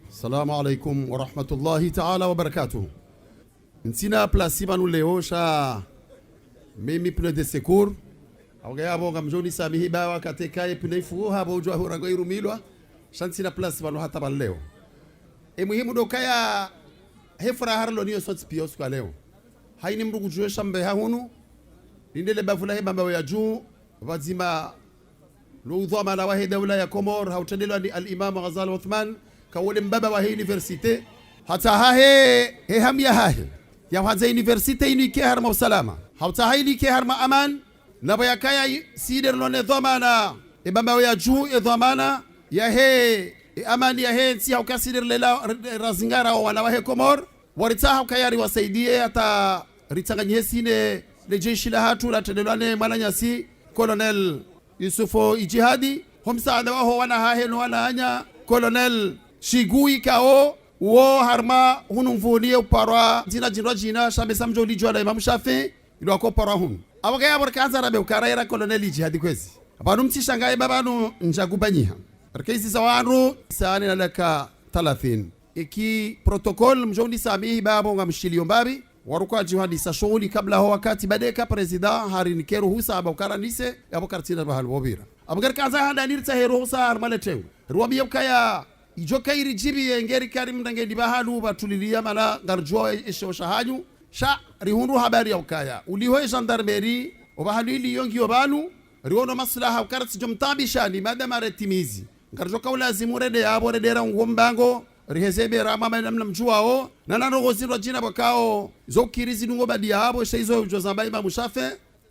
Assalamu alaikum wa rahmatullahi ta'ala wa barakatuh. Ntina plasi banu leo sha mimi pune de secours. Awga abo ngamjoni samihi bawa katekaye pune fu habo ujwa hurango irumilwa. Shantina plasi banu hata ban leo. Muhimu dokaya hefra harlo niyo sot pios kwa leo. Haini mrugu juwe shambe hahunu. Nindele bafula heba mbawe ya juu. Wazima Luudhama na wahe dawla ya Komor hautendelewa ni al-Imam Ghazali Uthman kawole mbaba wa universite hata hahe hamya hahe ya waza universite inu ike harma usalama hauta haili ike harma aman na bayakaya sider lone dhamana mbaba ya juu dhamana ya he amani ya he si hauka sider lela razingara wa wana wahe Komor warita haukayari wasaidie hata ritanganye sine le jeshi la hatu la tendelwane malanyasi Colonel Yusufu Ijihadi homsaada waho wana haheno wana hanya Colonel Shigui kao uo harma hunu mvunie uparwa jina shamesa mjo ulijua la Imam Shafi ilo wako parwa hunu awaka ya warkaza rabe ukaraira Colonel Ijihadi kwezi abanu mtishangaye babanu njagubanyiha arkezi zawanu saani na laka 30 iki protokol mjondi samihi babo nga mshilio mbabi waruka jihadisa shughuli kabla ho wakati badeka president harin keru husa abukara nise abukar tina bahal wabira abukar kaza handa nirta hero husa armaletew ruwabi yakaya ijoka irijibi ngeri karim ndange dibahalu batulilia mala garjo esho shahanyu sha rihundu habari yakaya uliho gendarmerie obahalu ili yongi obalu riono maslaha ukarati jomtabishani madama retimizi garjo ka lazimu rede yabo redera ngombango rihezebe rama namna mjuao na nano ziro jina bakao zokirizi nungo badi yabo shaizo jozamba Imam Shafi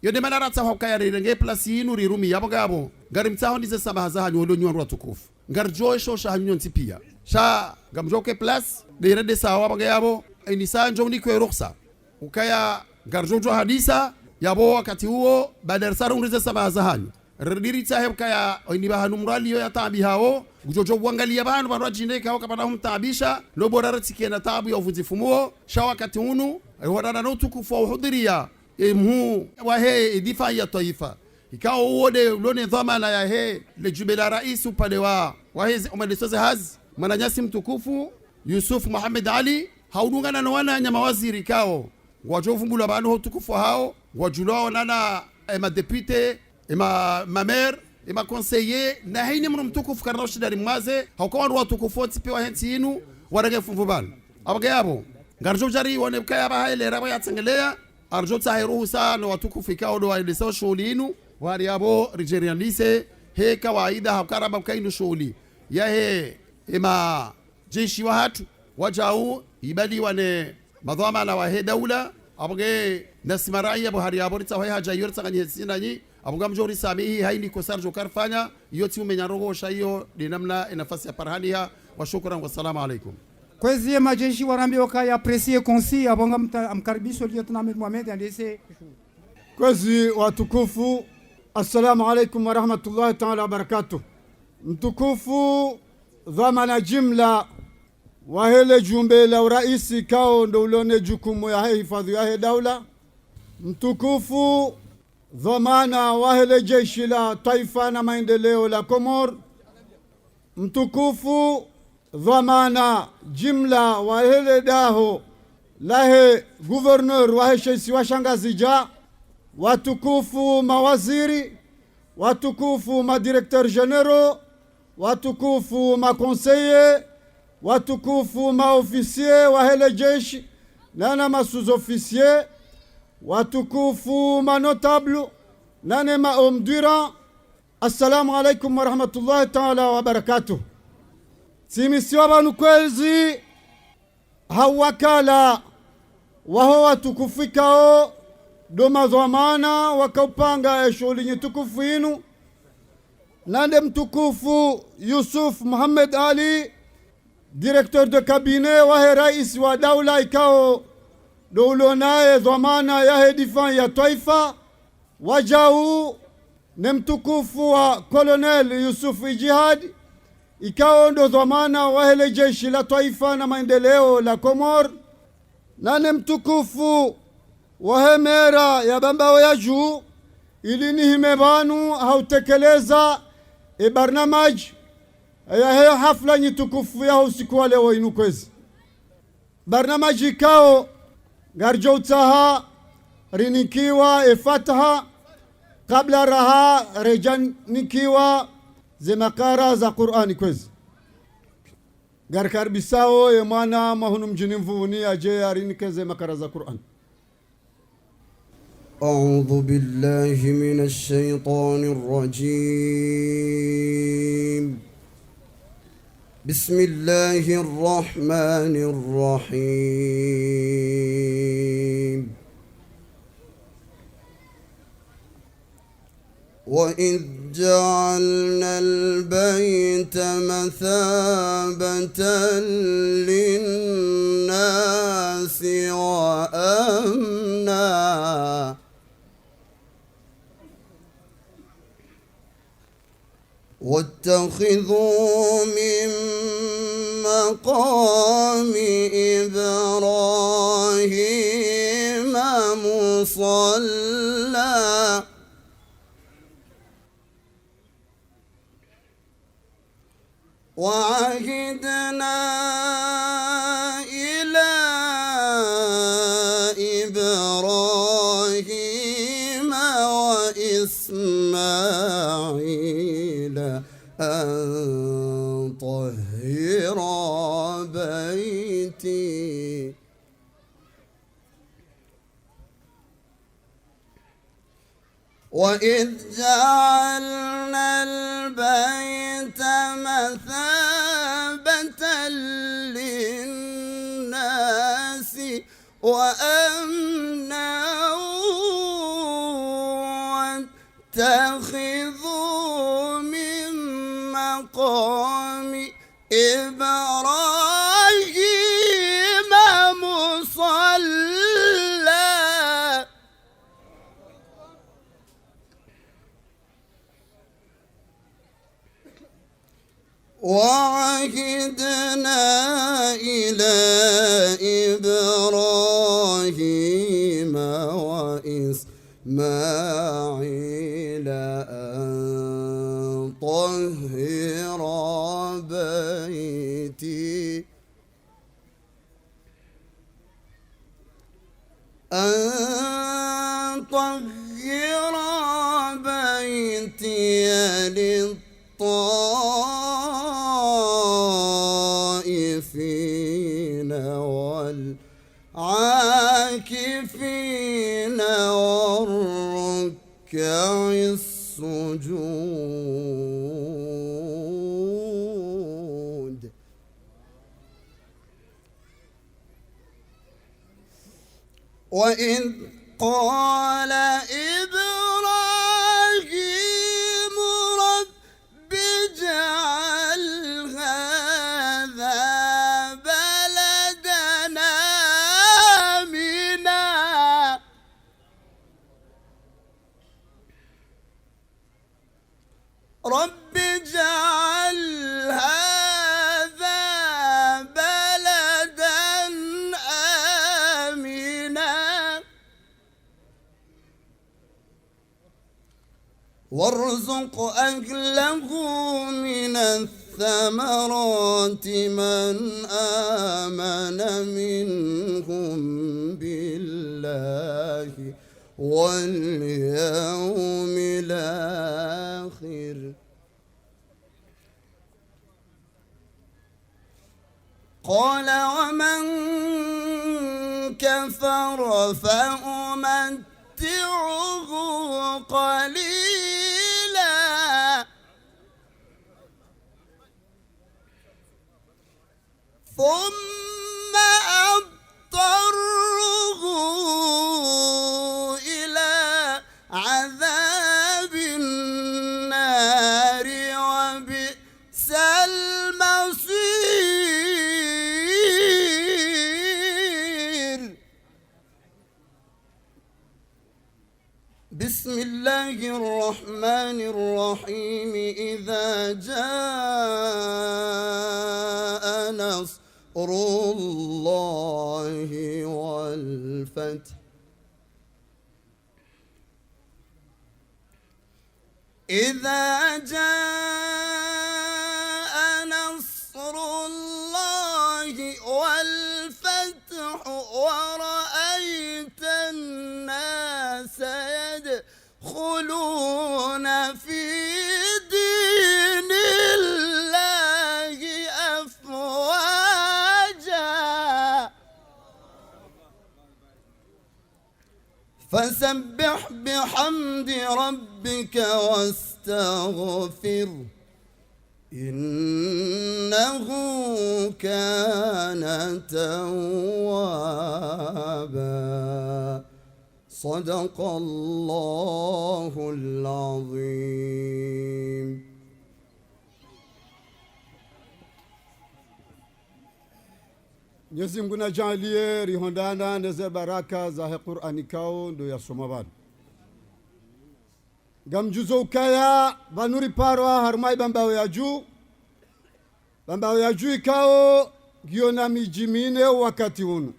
yode manarata hokaya renge plasi inu rirumi yabo gabo ngari mtaho ndize sabaha hanyo ndo nywa tukufu ngar joisho sha hanyo ntipia sha gamjoke plus de rede sawa baga yabo ni sanjo ni kwa ruksa ukaya garjojo hadisa yabo wakati huo badar saru ndize sabaha hanyo rediri sahib kaya ni bahanu mrali yo yatabi hao ujojo wangalia banu banu jinde kao kapana humtabisha no borara tikena tabu ya uvuzifumuo sha wakati hunu wadana no tukufu uhudhiria mhu wa he difa ya taifa ikao uode lone dhamana ya he lejubela rais upande wa he umalisoze hazi mananyasi mtukufu Yusuf Muhammad Ali haudungana na wana nyama waziri kao wajovumbula banu hutukufu hao wajulao nana madepute ma maire ma conseiller na haini mno mtukufu karna shidari mwaze haukawa watu kufoti pewa henti inu warage funvubana abaga yabo garjo jari wane kaya ba haile raba yatangelea arjo tahiruhu sana watu kufika do waile sawa shughuli inu wari yabo rijerianise he kawaida hakaraba kainu shughuli ya he ima jeshi wa hatu wajau ibadi wane madhamana wa he daula abaga nasmarai abo hari yabo tawa haja yorta ngani sinani abuga mjori samihi haini kosarjo karfanya yoti umenyarogosha hiyo ni namna nafasi ya parhania wa shukran wa salamu alaikum kwezi majeshi warambi wakaya aprecier konsi abonga amkaribisho lieutenant Mohamed andese kwezi watukufu assalamu alaikum wa rahmatullahi ta'ala wa barakatuh mtukufu dhamana jimla wa hele jumbe la uraisi kao ndo ulone jukumu ya hifadhi ya daula mtukufu dhamana wahele jeshi la taifa na maendeleo la Komor mtukufu dhamana jimla wahele daho lahe gouverneur waheshesi washangazija watukufu mawaziri watukufu madirecteur generaux watukufu maconseiller watukufu maofficier wahele jeshi na masous-officier watukufu manotable nane maom durant assalamu alaikum wa rahmatullahi ta'ala wa barakatuh simisiwa banu kwezi hawakala waho watukufikao doma dhamana wakaupanga shughuli nyitukufu inu nande mtukufu Yusuf Muhammad Ali directeur de cabinet wahe rais wa daula ikao dolo naye dhamana ya hedifan ya taifa wajau ne mtukufu wa Colonel Yusuf Ijihad ikao ndo dhamana wa hele jeshi la taifa na maendeleo la Komor na ne mtukufu wa hemera ya bambao ya juu ili ni himebanu hautekeleza barnamaj ya heyo hafla nyitukufu ya usiku wa leo inu kwezi barnamaji kao garjo utaha rinikiwa efataha kabla raha rejanikiwa zemakara za Qur'ani kwezi garkar bisao ye mwana mahunu mjini mvuni aje arinike zemakara za Qur'ani. أعوذ بالله من الشيطان الرجيم بسم الله الرحمن الرحيم وإذ جعلنا البيت مثابة للناس وأمنا واتخذوا من مقام إبراهيم مصلى وعهدنا إلى إبراهيم وإسماعيل أن طهر بيتي وإذ جعلنا البيت مثابة للناس وأمنا واتخذوا من مقام إبراهيم مصلى وعهدنا إلى إبراهيم وإسماعيل أن طهر بيتي أن طهر بيتي للطائفين والعاكفين والركع السجود وإذ قال إبراهيم رب اجعل هذا بلدنا آمنا رب اجعل هذا بلدا آمنا وارزق أهله من الثمرات من آمن منهم بالله واليوم الآخر قال ومن كفر فأمتعه قليلا ثم أضطره إلى عذاب النار وبئس المصير بسم الله الرحمن الرحيم إذا جاء نصر الله والفتح إذا جاء يدخلون في دين الله أفواجا فسبح بحمد ربك واستغفر إنه كان توابا صدق الله العظيم. Mwenyezi Mungu najalie rihondana neze baraka za Qur'ani kao ndo yasoma bana gamjuzo ukaya banuri parwa harmai bambao ya juu ikao giona mijimine wakati unu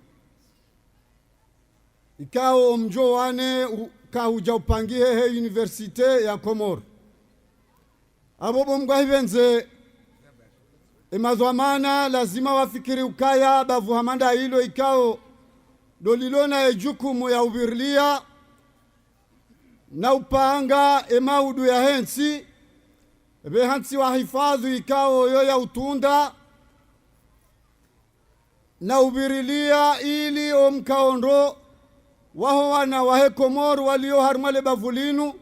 ikao mjo wane kahuja upangie he universite ya Komoro abobo mgwahivenze emazwamana lazima wafikiri ukaya bavuhamanda hilo ikao dolilona ejukumu ya ubirlia na upanga emaudu ya hensi behansi wa hifadhi ikao yo ya utunda na ubirilia ili omkaondo waho wana wahe Komoro walio harmale bavulinu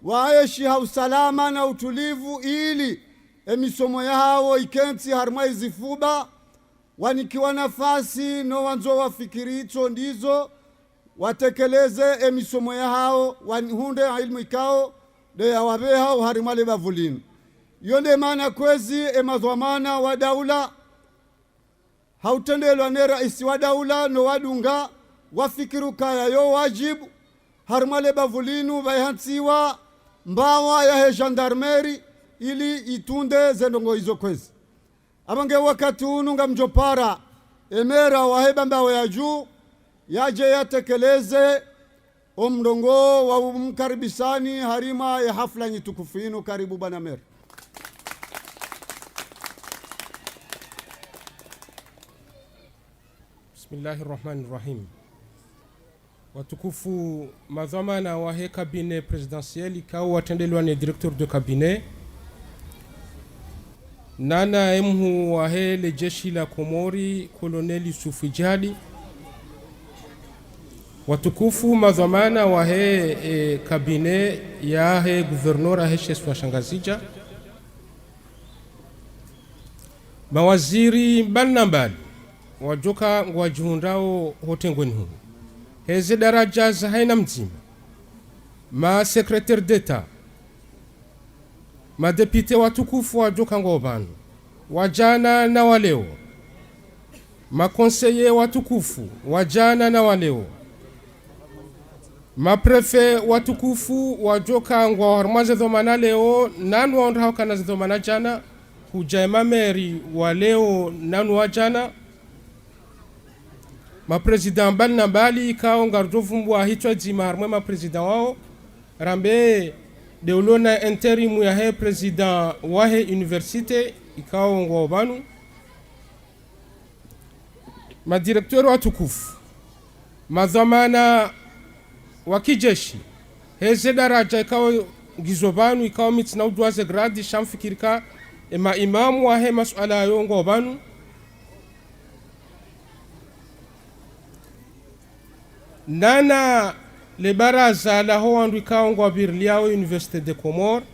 waeshi hausalama na utulivu ili emisomo yao ikensi harmai zifuba wanikiwa nafasi no wanzo wafikiri ito ndizo watekeleze emisomo yao wanihunde ilmu ikao de ya wabeha harimale bavulinu yonde maana kwezi emazwamana wa daula hautendelwa ne raisi wa daula no wadunga wafikiru kaya yo wajibu harimale bavulinu baihansiwa mbawa ya he gendarmeri ili itunde zendongo hizo kwezi abange wakati ununga mjopara emera waheba mbao ya juu yaje yatekeleze omdongo wa mkaribisani harima ya hafla nyitukufinu. Karibu bana mer. Bismillahirrahmanirrahim. Watukufu madhamana wa he cabinet presidentiel ikao watendelwa ni directeur de cabinet nana emhu wa he le jeshi la Komori Colonel Yusuf Jadi. Watukufu madhamana wa he cabinet ya he gouverneur he chef wa Shangazija, mawaziri mbalimbali wajoka ngwajundao hotengweni hu heze daraja za haina mzima, ma secrétaire d'etat, ma depute watukufu wajoka ngobanu wajana na waleo, ma conseiller watukufu wajana na waleo, ma prefet watukufu wajoka ngwa harmaze dhomana leo nanu waonda hauka na dhomana jana hujaima meri wa leo nanu wajana, ma president mbali na mbali ikao ngarjofu wa hitwa jima harmwe ma president wao rambe deulona interimu ya he president wa he universite ikao ngobanu, ma directeur watukufu, madhamana wakijeshi heze daraja ikao gizobanu ikao mitsina udwaze gradi shamfikirika ema imamu wa he masuala yongo banu, nana le baraza la hoandu ikao ngwa birliao Université de Comore.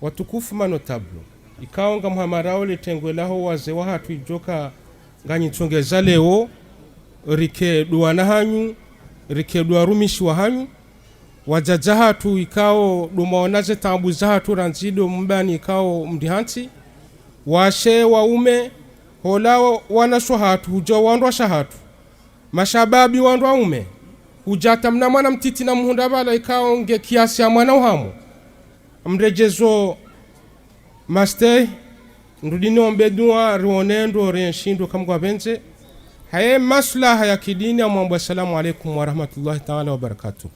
Watukufu manotable ikao nga muhamarao le tengwe laho waze wa hatu ijoka ganyi tsongeza leo rike duwana hanyu rike duwarumishi wa hanyu wajaja hatu ikao dumaonaze tambu za hatu ranzido mbani ikao mdihanti washe waume holao wanaswa hatu hujo wandwa shahatu mashababi wandwa ume hujata mna mwana mtiti na muhunda bala ikao nge kiasi ya mwana uhamu mrejezo master ndudini ombedua ruonendo renshindo kamgwa benze haye maslaha ya kidini. Amwambu assalamu alaikum wa rahmatullahi ta'ala wa barakatuh.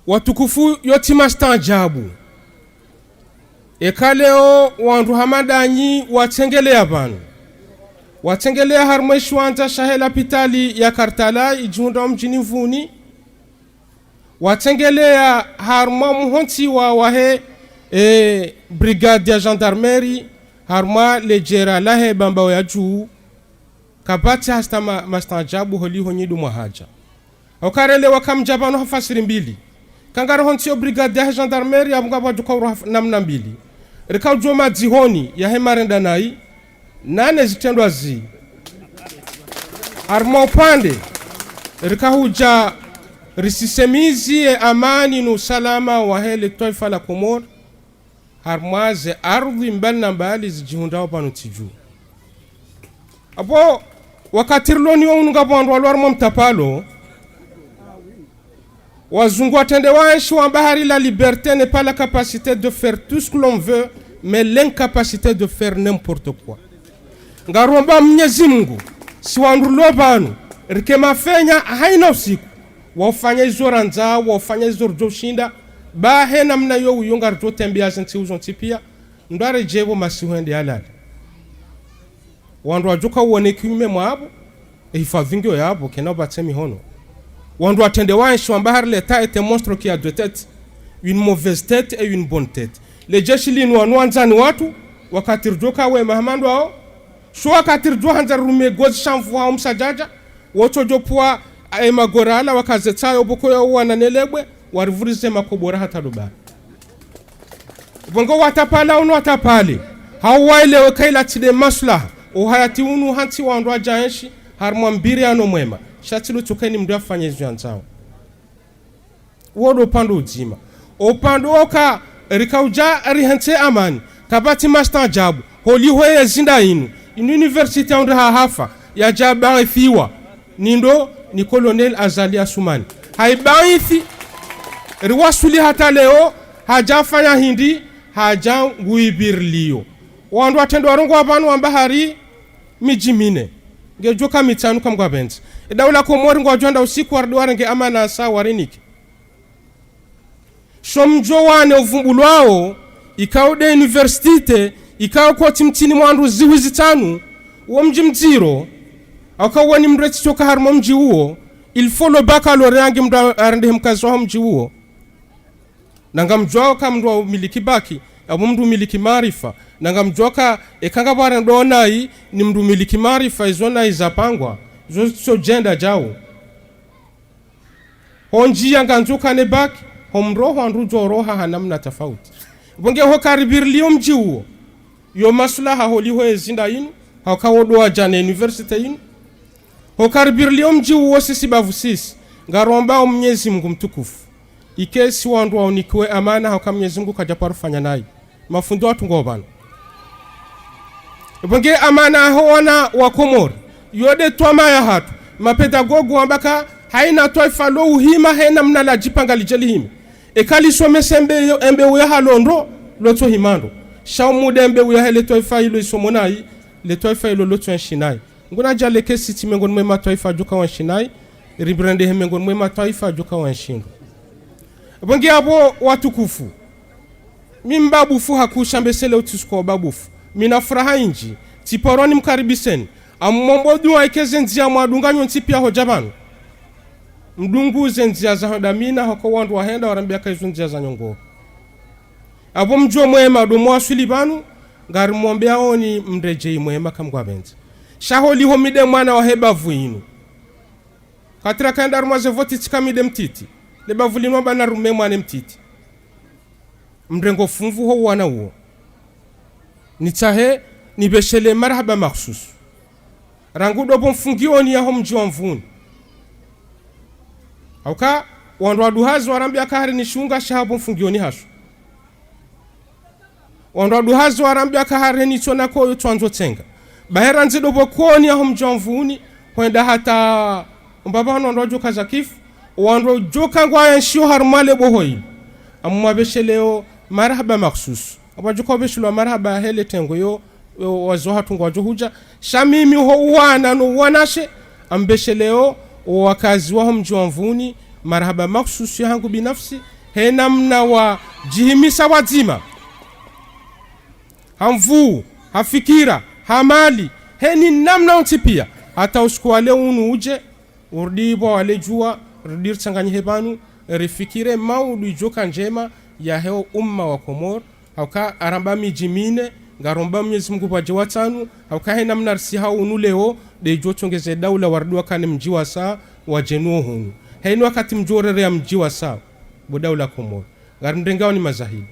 Watukufu yoti mastajabu ekaleo wandu hamadanyi watengele abanu watengelea harmweshi wanza shahela pitali ya Kartala ijunda mjini Mvuni, watengelea harma muhonti wa wahe brigade ya gendarmerie harma lejera lahe bambao ya juu kabati hasta mastanjabu holi honyidu mwahaja okarele wakamjabano hafasiri mbili kangara honti yo brigade ya gendarmerie abungaba dukauro namna mbili rikau joma dzihoni ya hemarenda nai nane zitendwa zi harma upande rikahuja risisemizi amani na usalama wa hele taifa la Komoro harmaze ardhi mbali na mbali zijihundao pano tiju apo wakati rloni wa ununga wandu walwarmo mtapalo wazungu atende wanshi wa bahari la liberté n'est pas la capacité de faire tout ce que l'on veut mais l'incapacité de faire n'importe quoi ngaromba Mwenyezi Mungu si wandu lobanu rikema fenya haina usiku wafanya hizo ranza wafanya hizo rjoshinda ba hena mna yo uyonga rjo tembea zinti uzonti pia ndare jebo masiwende halali wandu wajuka uone kiume mwabo hifadhingio yabo kena batemi hono wandu atende wanshi wambahar l'État était monstre qui a deux têtes une mauvaise tête et une bonne tête le jeshi linu wanwanzani watu wakati rjoka we mahamandu wao sho wakati rjo hanza rume gozi shamfu wa umsajaja woto jopua magorala wakazetayo boko ya wananelebwe warivurize makobora hata duba bongo watapala unu watapali hawaelewe kaila tide maslaha uhayati unu hanti wandu ajaenshi harma mbiri ano mwema shatilu tukeni mdu afanye hizo yanzao wodo upando ujima upando oka rikauja rihente amani kabati masta ajabu holi hoye zinda inu universite ya undaha hafa ya jaba ithiwa nindo ni Colonel Azali Asumani haibaithi riwasuli hata leo hajafanya hindi haja nguibirlio wandu atendo warongo abantu wambahari mijimine ngejoka mitanu kamgwa benzi daula Komori ngwajwanda usiku warduware nge amana sa wariniki shomjo wane uvumbulwao ikaude universite ikao kwa timtini mwandu ziwi zitanu uo mji mziro akawa ni mreti choka harmo mji huo il faut le baccalauréat yangi mda arende mkazi wa mji huo nanga mjwao ka mdu umiliki baki abu mdu umiliki marifa nanga mjwaka ekanga bara ndonai ni mdu umiliki marifa izona izapangwa zo so jenda jao honji yanga nzuka ne baki homroho anrujo roha hanamna tofauti bonge ho karibirlio mji huo yo maslaha holiho ezinda inu hakawodo ajana university inu hokaribirlio mji huo sisi bavusisi ngaromba Mwenyezi Mungu mtukufu ikesi wandu waunikiwe amana haka Mwenyezi Mungu kajaparufanya nai mafundo watu ngobana bonge amana hoona wa Komori yode twama ya hatu mapedagogo ambaka haina taifa lo uhima haina mnala jipanga lijeli hime ekali somese embe uya halondo loto himando shaumude embe uya hele taifa ilo isomonai le taifa ilo loto nshinai nguna jale kesi timengon mwema taifa juka wanshinai ribrande hemengon mwema taifa juka wanshindo bonge abo watukufu mimbabufu hakushambesele utusko babufu mina furaha inji tiporoni mkaribiseni amombodu aikeze nzia mwadunganyo ntipia hojabanu mdunguze nzia za hodamina hoko wandu wahenda warambia kaizu nzia za nyongo abo mjuo mwema domo wasulibanu ngari mwombea oni mrejei mwema kamgwa benzi shaholi homide mwana waheba vuinu katira kaenda rumaze voti tikamide mtiti leba vulino bana rume mwane mtiti mrengo funvu ho wana uo nitahe nibeshele marhaba makhsus rangu dobo mfungioni yaho mji wa Mvuni auka wandu waduhazi warambia kahari nishunga shahabo mfungioni hasu wandu waduhazi warambia kahari nichona koyo tuanzo tenga bahera nzidobo kuoni yaho mji wa Mvuni kwenda hata mbaba wandu wajoka za kifu wandu wajoka ngwaya nshio harumale bohoi amumabesheleo marhaba makhsus abajuka beshulwa marhaba hele tengo yo wazoha tungo wajohuja shamimi ho wana no wanashe ambesheleo wakazi wa mji wa Mvuni marhaba makhsus yangu binafsi hena mna wa jihimisa wazima hamvu hafikira hamali heni namna onti pia hata usiku wale unu uje urdibo wale jua rudir changanya hebanu rifikire maudu joka njema ya heo umma wa Komoro hauka aramba mijimine ngaromba Mwenyezi Mungu waje watanu hauka hena mnarsi hao unuleo de jotongeze daula wardua kane mjiwa saa wajenuo hunu heni wakati mjorere ya mjiwa saa budaula Komoro ngarndengao ni mazahidi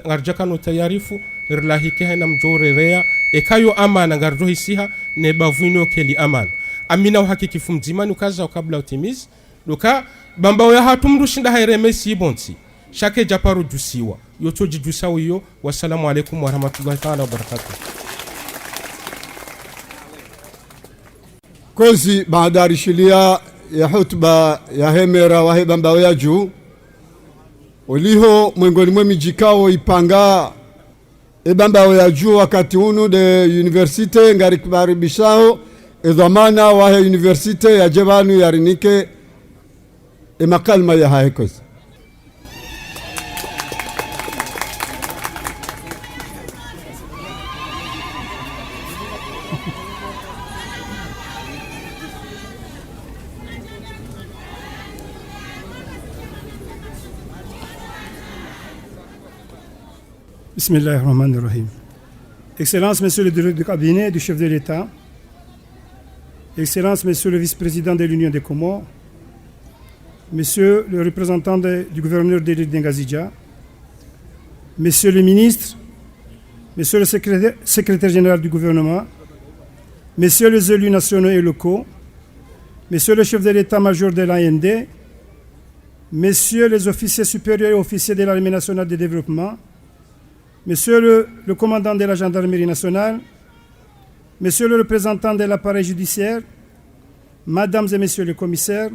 ngarjaka no tayarifu irlahike hena mjorere ekayo amana ngarjo hisiha ne bavuino keli amana amina uhakikifu mzima nukaza kabla utimizi doka bambao ya hatumrushinda hairemesi bonti shake japaru jusiwa yotoji jusawo yo. Wassalamu alaikum warahmatullahi ta'ala wabarakatuh. Kozi baadari shilia ya hutuba ya hemera wahe bambao ya juu uliho mwengoni mwe mijikao ipanga bambao ya juu wakati unu de universite ngari kibaribishao edhamana wahe universite ya jebanu yarinike makalma ya haekozi. Bismillahirrahmanirrahim. Excellences, Monsieur le directeur du cabinet du chef de l'État, Excellences, Monsieur le vice-président de l'Union des Comores, Monsieur le représentant du gouverneur de l'île d'Engazidja, Monsieur le ministre, Monsieur le secrétaire général du gouvernement, Messieurs les élus nationaux et locaux, Monsieur le chef de l'État-major de l'AND, Messieurs les officiers supérieurs et officiers de l'Armée nationale de développement, Monsieur le commandant de la gendarmerie nationale, Monsieur le représentant de l'appareil judiciaire, Mesdames et Messieurs les commissaires,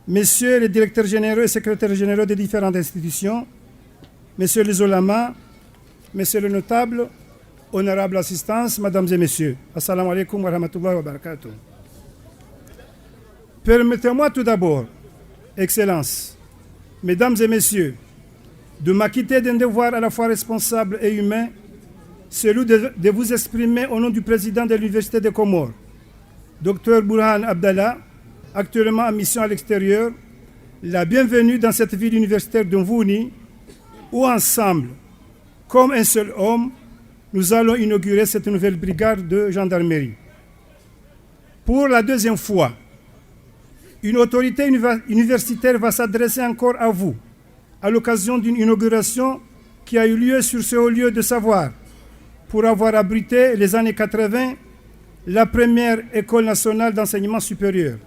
Messieurs les directeurs généraux et secrétaires généraux des différentes institutions, Messieurs les olamas, Messieurs les notables, honorables assistances, Mesdames et Messieurs, Assalamu alaikum wa rahmatullahi wa barakatuh. Permettez-moi tout d'abord, Excellences, Mesdames et Messieurs, de m'acquitter d'un devoir à la fois responsable et humain, celui de vous exprimer au nom du président de l'Université des Comores, Dr Burhan Abdallah, actuellement en mission à l'extérieur, la bienvenue dans cette ville universitaire de Mvouni, où ensemble, comme un seul homme, nous allons inaugurer cette nouvelle brigade de gendarmerie. Pour la deuxième fois, une autorité universitaire va s'adresser encore à vous, à l'occasion d'une inauguration qui a eu lieu sur ce haut lieu de savoir, pour avoir abrité les années 80 la première école nationale d'enseignement supérieur.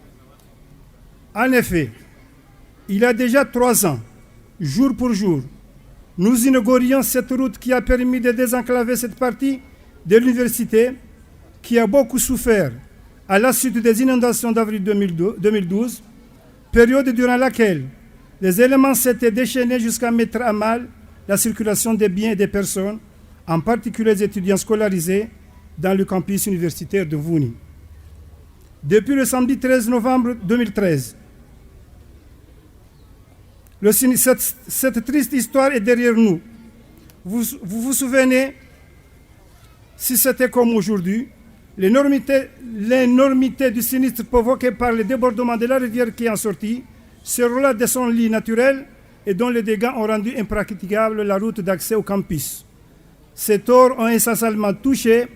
En effet, il y a déjà 3 ans, jour pour jour, nous inaugurions cette route qui a permis de désenclaver cette partie de l'université qui a beaucoup souffert à la suite des inondations d'avril 2012, période durant laquelle les éléments s'étaient déchaînés jusqu'à mettre à mal la circulation des biens et des personnes, en particulier les étudiants scolarisés dans le campus universitaire de Mvouni. Depuis le samedi 13 novembre 2013, cette triste histoire est derrière nous. Vous vous souvenez, si c'était comme aujourd'hui, l'énormité du sinistre provoqué par le débordement de la rivière qui en sortit se relate de son lit naturel et dont les dégâts ont rendu impraticable la route d'accès au campus. Ces torts ont incessamment touché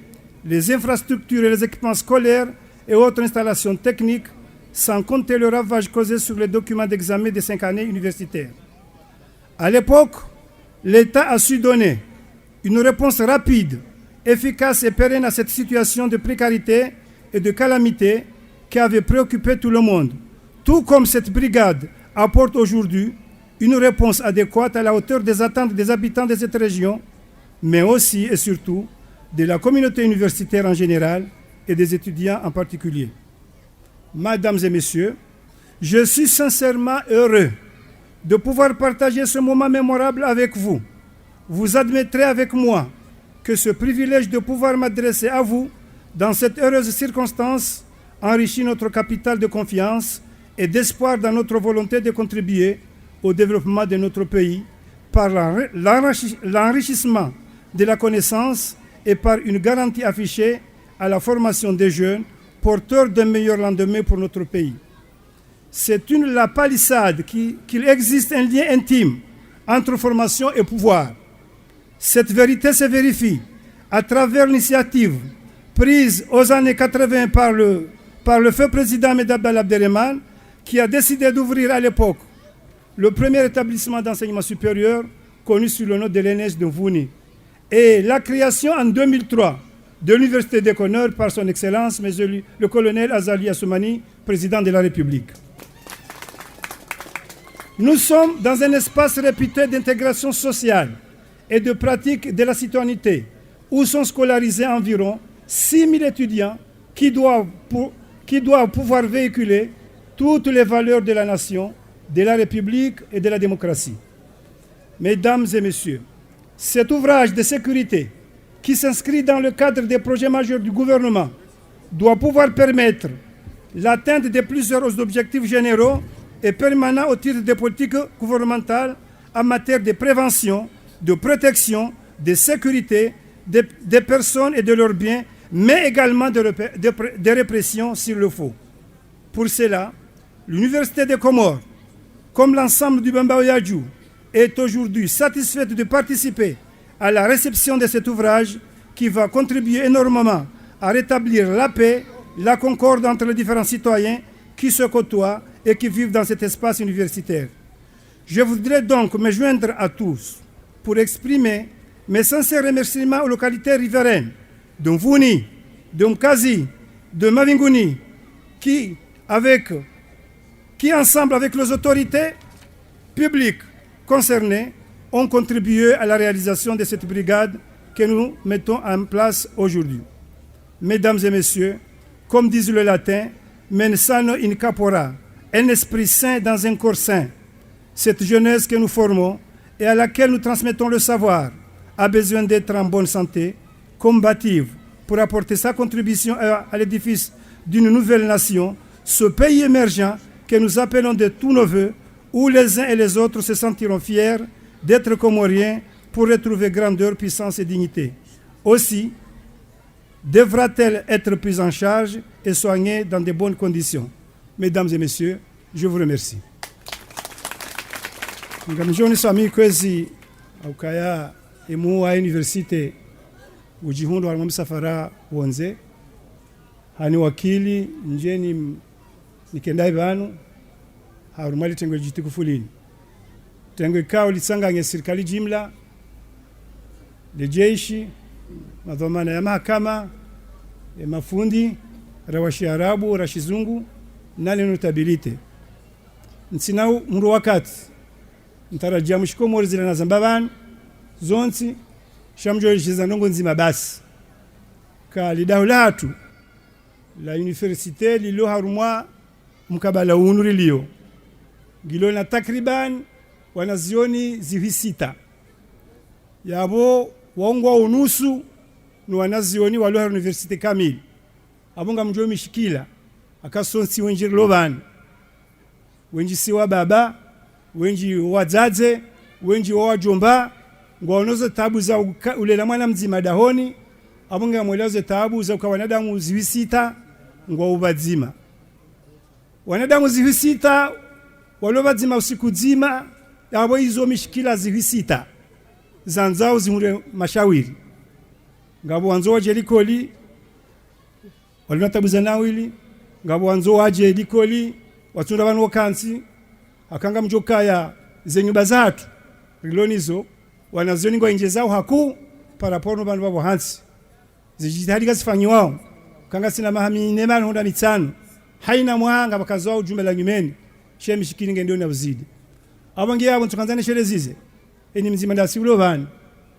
les infrastructures et les équipements scolaires et autres installations techniques, sans compter le ravage causé sur les documents d'examen des 5 années universitaires. À l'époque, l'État a su donner une réponse rapide, efficace et pérenne à cette situation de précarité et de calamité qui avait préoccupé tout le monde. Tout comme cette brigade apporte aujourd'hui une réponse adéquate à la hauteur des attentes des habitants de cette région, mais aussi et surtout de la communauté universitaire en général et des étudiants en particulier. Mesdames et Messieurs, je suis sincèrement heureux de pouvoir partager ce moment mémorable avec vous. Vous admettrez avec moi que ce privilège de pouvoir m'adresser à vous dans cette heureuse circonstance enrichit notre capital de confiance et d'espoir dans notre volonté de contribuer au développement de notre pays par l'enrichissement de la connaissance et par une garantie affichée à la formation des jeunes porteurs d'un meilleur lendemain pour notre pays. C'est la palissade qu'il existe un lien intime entre formation et pouvoir. Cette vérité se vérifie à travers l'initiative prise aux années 80 par le feu président Medab Abderrahmane, qui a décidé d'ouvrir à l'époque le premier établissement d'enseignement supérieur connu sous le nom de l'ENS de Mvouni, et la création en 2003 de l'Université des Honneurs par son Excellence, le colonel Azali Assoumani, président de la République. Nous sommes dans un espace réputé d'intégration sociale et de pratique de la citoyenneté, où sont scolarisés environ 6 000 étudiants qui doivent pouvoir véhiculer toutes les valeurs de la nation, de la République et de la démocratie. Mesdames et messieurs, cet ouvrage de sécurité qui s'inscrit dans le cadre des projets majeurs du gouvernement doit pouvoir permettre l'atteinte de plusieurs objectifs généraux et permanents au titre des politiques gouvernementales en matière de prévention, de protection, de sécurité des personnes et de leurs biens, mais également de répression s'il le faut. Pour cela, l'Université des Comores, comme l'ensemble du Bamba Oyadjou, est aujourd'hui satisfaite de participer à la réception de cet ouvrage qui va contribuer énormément à rétablir la paix, la concorde entre les différents citoyens qui se côtoient et qui vivent dans cet espace universitaire. Je voudrais donc me joindre à tous pour exprimer mes sincères remerciements aux localités riveraines de Mvouni, de Mkazi, de Mavinguni, qui ensemble avec les autorités publiques concernées, ont contribué à la réalisation de cette brigade que nous mettons en place aujourd'hui. Mesdames et messieurs, comme disent le latin, mens sano in corpore, un esprit sain dans un corps sain. Cette jeunesse que nous formons et à laquelle nous transmettons le savoir a besoin d'être en bonne santé, combative, pour apporter sa contribution à l'édifice d'une nouvelle nation, ce pays émergent que nous appelons de tous nos voeux, où les uns et les autres se sentiront fiers d'être comoriens pour retrouver grandeur, puissance et dignité. Aussi, devra-t-elle être prise en charge et soignée dans de bonnes conditions. Mesdames et messieurs, je vous remercie. Ngamjoni sami kwezi aukaya emu wa universite ujihundo wa msafara wonze hani wakili njeni nikendai banu harumali tengo jitiku fulini tengo kao lisanganye serikali jimla le jeshi madhamana ya mahakama mafundi rawashi arabu rashizungu nale notabilite nsinau muru wakati ntarajia mshikomori zile na zambaban zonsi shamjo jiza ndongo nzima basi ka lidahulatu la universite lilo harumwa mkabala unuri lio gilo na takriban wanazioni zihisita yabo waongwa unusu ni wanazioni walo universite kamili abonga mjo mishikila akasonsi wenji loban wenji siwa baba wenji wazaze wenji wajomba ngwaonozo tabu za ulela mwana mzima dahoni abonga mwelezo tabu za kwa wanadamu ziwisita ngwa ubadzima wanadamu ziwisita walo badzima usiku dzima yabo izo mishikila ziwisita zanzao zimure mashawiri ngabo wanzo waje likoli walunatabuza nawili ngabo wanzo waje likoli watunda banu wakansi akanga mjokaya zenyumba zatu rilonizo wanazioni ngo inje zao haku parapono banu babo hansi zijitahidi kasifanywa kanga sina mahami nema honda mitsano haina mwanga bakazoa ujumbe la nyumeni shemi shikiringe ndio na uzidi abangi yabo tukanzane shere zize eni mzima ndasi ulovani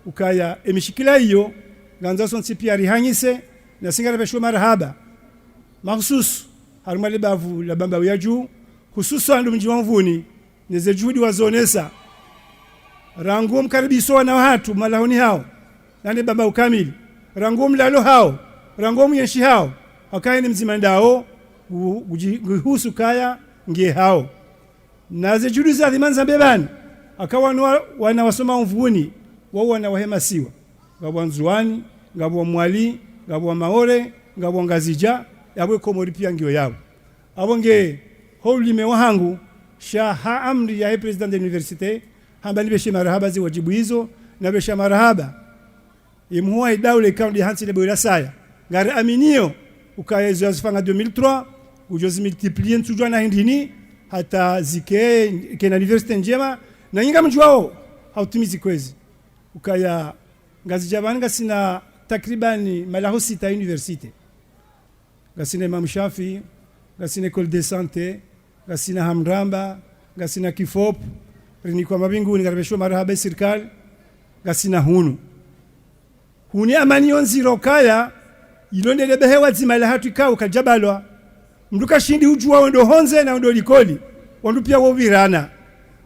ukaya emishikila hiyo ganza sonsi pia rihanyise na singara besho marhaba mahsus harumale bavu la Bamba Oyadjou hususan mji wa Mvuni neze juhudi wazonesa rangu mkaribiso na watu malahoni hao nani baba ukamili rangu mlalo hao rangu myenshi hao akaeni mzima ndao husu kaya ngie hao naze juhudi za dhimanza bebani akawa wana wasoma Mvuni wao wana wahema siwa wabwanzuani ngabo mwali ngabo maore ngabo ngazija yabwe komori pia ngio yabo abonge holime wahangu sha ha amri ya president de l'université hambali beshe marahaba zi wajibu hizo na beshe marahaba imhuwa idawle kaunti hansi le boira saya ngari aminio ukayezo azifanga 2003 ujozi multiplier nsujwa na hindini hata zike kena university njema na inga mjwao hautimizi kwezi ukaya ngazi jabani gasina takribani malaho sita university gasina Imam Shafi gasina école de santé gasina Hamramba gasina Kifop rini kwa mabinguni garabesho marahaba serikali gasina huni amani onziro kaya ilondele behewa zimala hatu ikao kajabalwa mduka shindi ujua ndo honze na ndo likoli wandu pia wobirana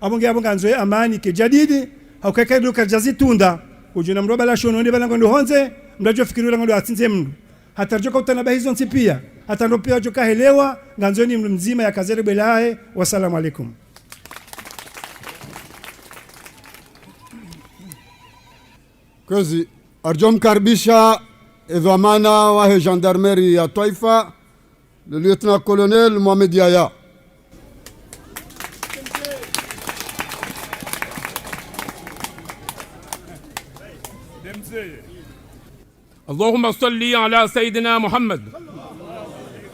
abonga nzoe amani ke jadidi haukaka ndo kajazi tunda ujuna mroba la shono ndi bala ndo honze mdajo fikirira ndo atsinze mndu hatajoka utana hizo nsipia hata ndo pia joka helewa nganzoni mzima ya kazere belahe. Wassalamu alaikum. Kazi arjom karbisha edhamana wa gendarmerie ya Taifa le lieutenant-colonel Mohamed Yaya. اللهم صل على سيدنا محمد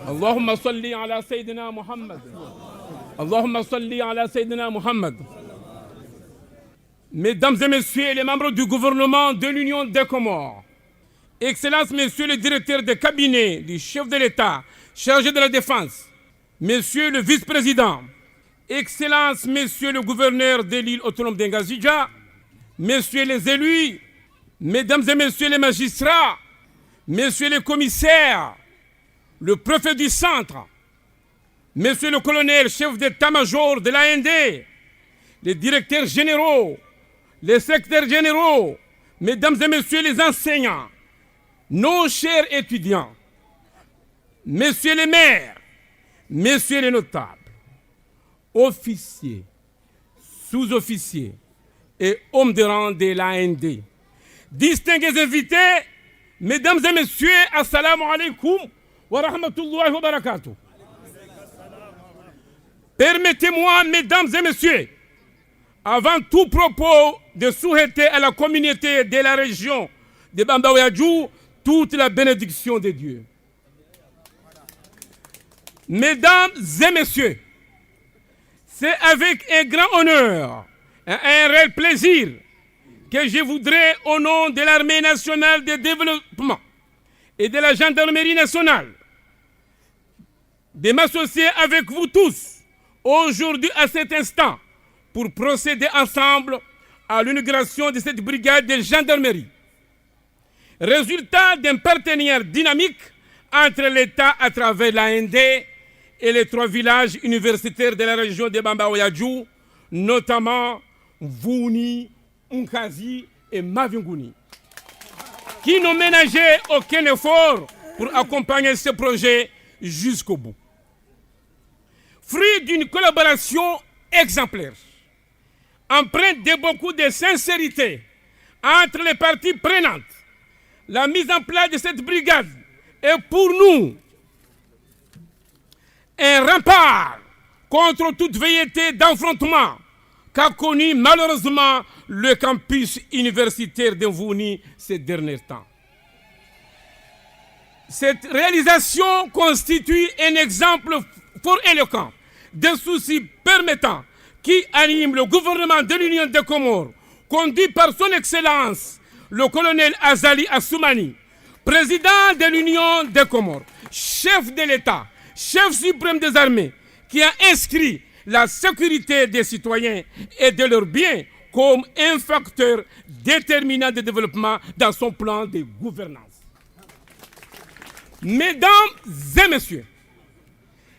اللهم صل على سيدنا محمد اللهم صل على سيدنا محمد. Mesdames et messieurs les membres du gouvernement de l'Union des Comores, Excellences, Messieurs le directeur de cabinet du chef de l'État chargé de la défense, Monsieur le vice-président, Excellences, Messieurs le gouverneur de l'île autonome d'Engazija, Messieurs les élus, Mesdames et Messieurs les magistrats, Messieurs les commissaires, le préfet du centre, Monsieur le colonel chef d'état-major de l'AND, les directeurs généraux, les secrétaires généraux, Mesdames et Messieurs les enseignants, nos chers étudiants, Messieurs les maires, Messieurs les notables, officiers, sous-officiers et hommes de rang de l'AND, distingués invités, Mesdames et Messieurs, assalamu alaikum wa rahmatullahi wa barakatuh. Permettez-moi, Mesdames et Messieurs, avant tout propos, de souhaiter à la communauté de la région de Bamba-Oyadjou toute la bénédiction de Dieu. Mesdames et Messieurs, c'est avec un grand honneur et un réel plaisir que je voudrais, au nom de l'Armée nationale de développement et de la Gendarmerie nationale, de m'associer avec vous tous aujourd'hui à cet instant pour procéder ensemble à l'inauguration de cette brigade de gendarmerie. Résultat d'un partenariat dynamique entre l'État à travers l'AND et les 3 villages universitaires de la région de Bamba-Oyadjou, notamment Vouni, Unkazi et Mavinguni, qui n'ont ménagé aucun effort pour accompagner ce projet jusqu'au bout. Fruit d'une collaboration exemplaire, empreinte de beaucoup de sincérité entre les parties prenantes, la mise en place de cette brigade est pour nous un rempart contre toute velléité d'affrontement qu'a connu malheureusement le campus universitaire de Vouni ces derniers temps. Cette réalisation constitue un exemple fort éloquent des soucis permettant qui anime le gouvernement de l'Union des Comores, conduit par son Excellence, le colonel Azali Assoumani, président de l'Union des Comores, chef de l'État, chef suprême des armées, qui a inscrit la sécurité des citoyens et de leurs biens comme un facteur déterminant de développement dans son plan de gouvernance. Mesdames et messieurs,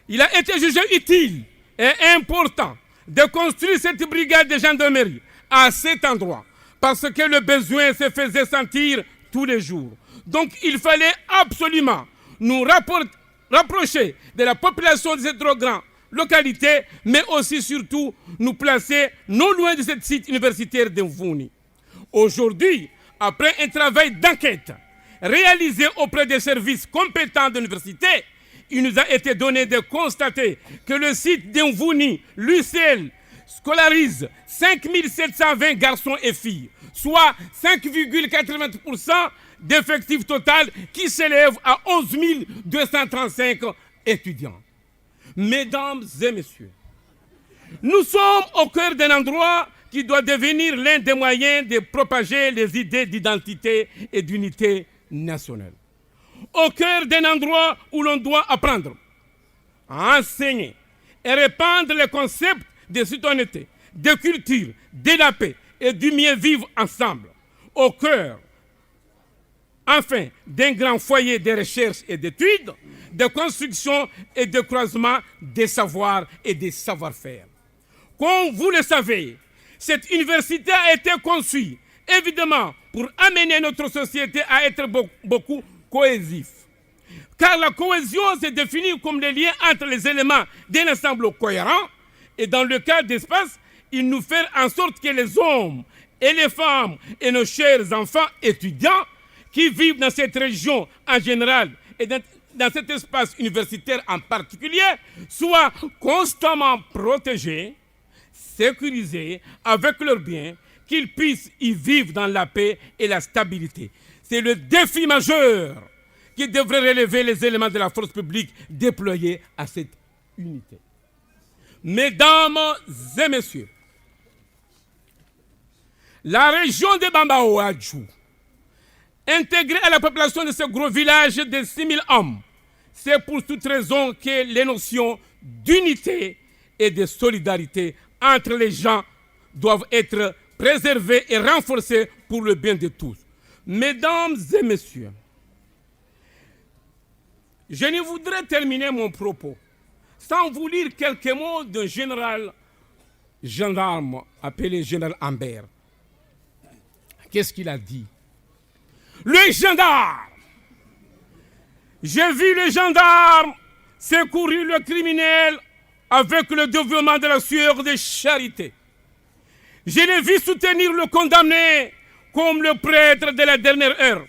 il a été jugé utile et important de construire cette brigade de gendarmerie à cet endroit parce que le besoin se faisait sentir tous les jours. Donc il fallait absolument nous rapprocher de la population de cette trop grande localité, mais aussi surtout nous placer non loin de ce site universitaire de Mvouni. Aujourd'hui, après un travail d'enquête réalisé auprès des services compétents de l'université, il nous a été donné de constater que le site d'Envouni, l'UCL, scolarise 5720 garçons et filles, soit 5,80% d'effectif total qui s'élève à 11 235 étudiants. Mesdames et messieurs, nous sommes au cœur d'un endroit qui doit devenir l'un des moyens de propager les idées d'identité et d'unité nationale. Au cœur d'un endroit où l'on doit apprendre, enseigner et répandre les concepts de citoyenneté, de culture, de la paix et du mieux vivre ensemble. Au cœur, enfin, d'un grand foyer de recherche et d'études, de construction et de croisement des savoirs et des savoir-faire. Comme vous le savez, cette université a été conçue, évidemment, pour amener notre société à être beaucoup cohésif. Car la cohésion se définit comme le lien entre les éléments d'un ensemble cohérent, et dans le cas d'espace, il nous fait en sorte que les hommes et les femmes et nos chers enfants étudiants qui vivent dans cette région en général et dans cet espace universitaire en particulier soient constamment protégés, sécurisés avec leurs biens, qu'ils puissent y vivre dans la paix et la stabilité. C'est le défi majeur qui devrait relever les éléments de la force publique déployés à cette unité. Mesdames et messieurs, la région de Bambao-Adjou, intégrée à la population de ce gros village de 6 000 hommes, c'est pour toute raison que les notions d'unité et de solidarité entre les gens doivent être préservées et renforcées pour le bien de tous. Mesdames et messieurs, je ne voudrais terminer mon propos sans vous lire quelques mots d'un général gendarme appelé général Ambert. Qu'est-ce qu'il a dit? Le gendarme! J'ai vu le gendarme secourir le criminel avec le dévouement de la sueur de charité. Je l'ai vu soutenir le condamné comme le prêtre de la dernière heure.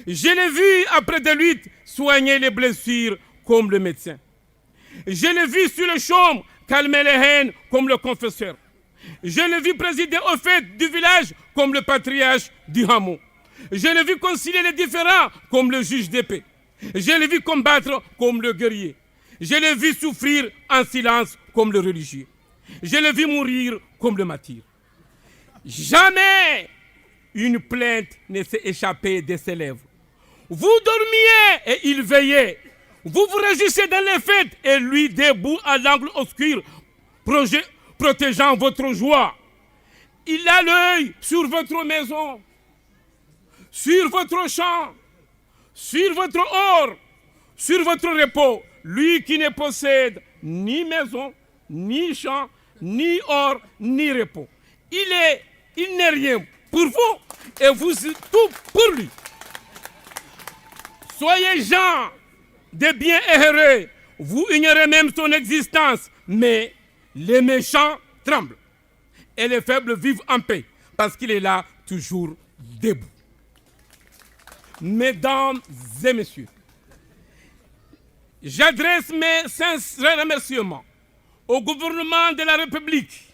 Je l'ai vu, après de lutte, soigner les blessures comme le médecin. Je l'ai vu sur le champ calmer les haines comme le confesseur. Je l'ai vu présider aux fêtes du village comme le patriarche du hameau. Je l'ai vu concilier les différends comme le juge de paix. Je l'ai vu combattre comme le guerrier. Je l'ai vu souffrir en silence comme le religieux. Je l'ai vu mourir comme le martyr. Jamais une plainte ne s'est échappée de ses lèvres. Vous dormiez et il veillait. Vous vous réjouissez dans les fêtes et lui debout à l'angle obscur, protégeant votre joie. Il a l'œil sur votre maison, sur votre champ, sur votre or, sur votre repos. Lui qui ne possède ni maison, ni champ, ni or, ni repos. Il n'est rien pour vous et vous tout pour lui. Soyez gens de bien et heureux. Vous ignorez même son existence, mais les méchants tremblent. Et les faibles vivent en paix, parce qu'il est là, toujours debout. Mesdames et messieurs, j'adresse mes sincères remerciements au gouvernement de la République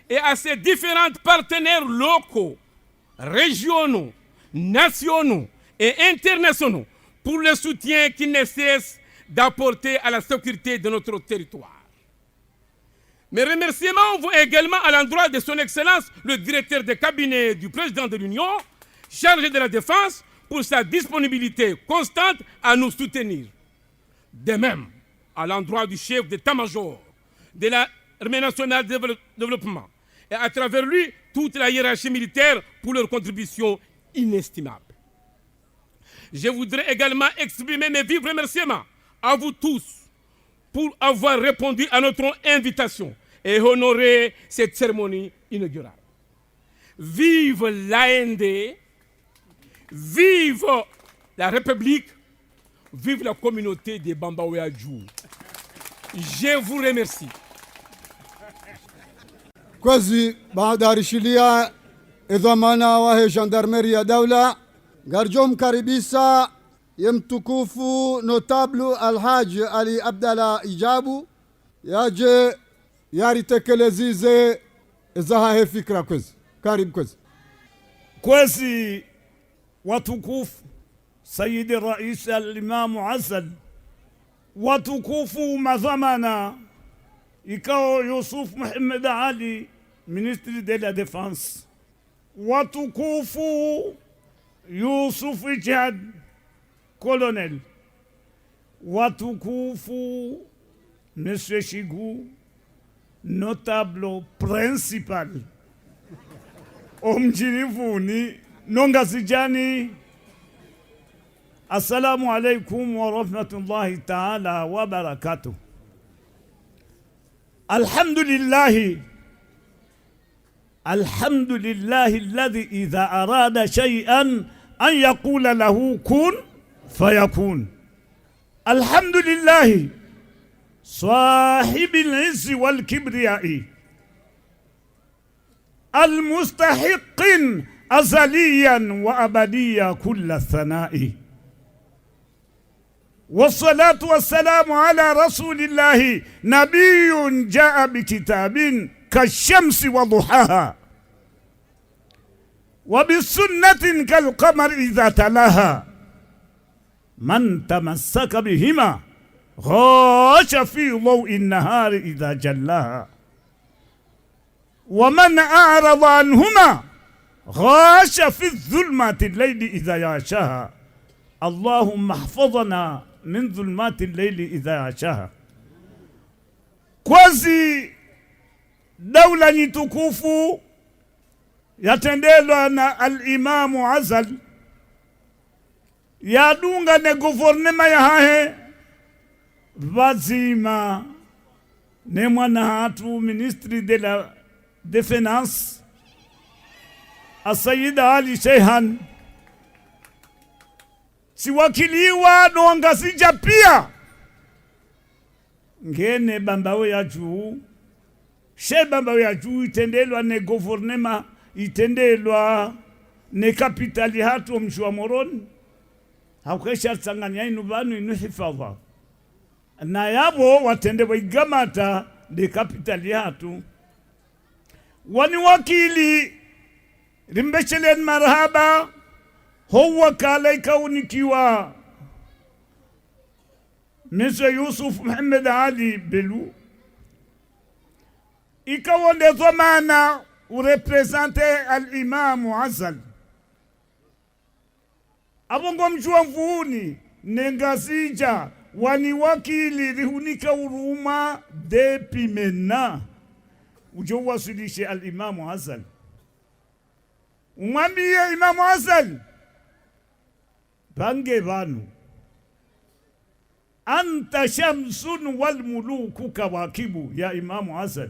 et à ses différents partenaires locaux, régionaux, nationaux et internationaux pour le soutien qu'ils ne cessent d'apporter à la sécurité de notre territoire. Mes remerciements vont également à l'endroit de son Excellence, le directeur de cabinet du président de l'Union, chargé de la Défense, pour sa disponibilité constante à nous soutenir. De même, à l'endroit du chef d'état-major de l'Armée nationale de développement, et à travers lui, toute la hiérarchie militaire pour leur contribution inestimable. Je voudrais également exprimer mes vifs remerciements à vous tous pour avoir répondu à notre invitation et honoré cette cérémonie inaugurale. Vive l'AND, vive la République, vive la communauté des Bambao-Adjou. Je vous remercie. Kwazi baada ya rishilia idhamana wa gendarmerie ya daula Garjo mkaribisa ya mtukufu notable Alhaji Ali Abdalla Ijabu yaje yaritekelezeze zahahe fikra kwezi. Karibu kwezi. Kwezi watukufu Sayyidi Rais al-Imam Azal, watukufu mazamana ikao Yusuf Muhammad Ali, Ministre de la Défense, watukufu Yusuf Ijad, Colonel, watukufu Monsieur Chigou, notable principal omjirivuni nongazijani. Assalamu alaikum wa rahmatullahi ta'ala wa barakatuh. Alhamdulillahi alladhi idha arada shay'an an yaqula lahu kun fayakun. Alhamdulillahi sahibil izzi wal kibriyai المستحق أزليا وأبديا كل الثناء، والصلاة والسلام على رسول الله نبي جاء بكتاب كالشمس وضحاها وبالسنة كالقمر إذا تلاها، من تمسك بهما غاش في ضوء النهار إذا جلاها، ومن أعرض عنهما غاش في الظلمات الليل إذا يغشاها. اللهم احفظنا من ظلمات الليل إذا يغشاها. Kwazi daula nyitukufu yatendelwa na al-Imamu Azal yadunga ne guvernema ya hahe vazima ne mwana hatu Ministri de la Defense Asayida Ali Shehan siwakiliwa noangazija pia ngene bambawe ya juu she bambawe ya juu itendelwa ne guvernema itendelwa ne kapitali hatu mshua moroni haukesha tsanganya inu banu inu hifadha na yabo watendewa igamata ne kapitali hatu wani wakili rimbechelen marhaba huwa kale kaunikiwa Mr. Yusuf Muhammad Ali Belu ikawonde zamana urepresente al-Imam Azal abongo mjua mvuuni nengazija wani wakili rihunika uruma depi mena ujo wasilishe al-Imam Azal umwambie Imam Azal bange banu anta shamsun wal muluku kawakibu ya Imam Azal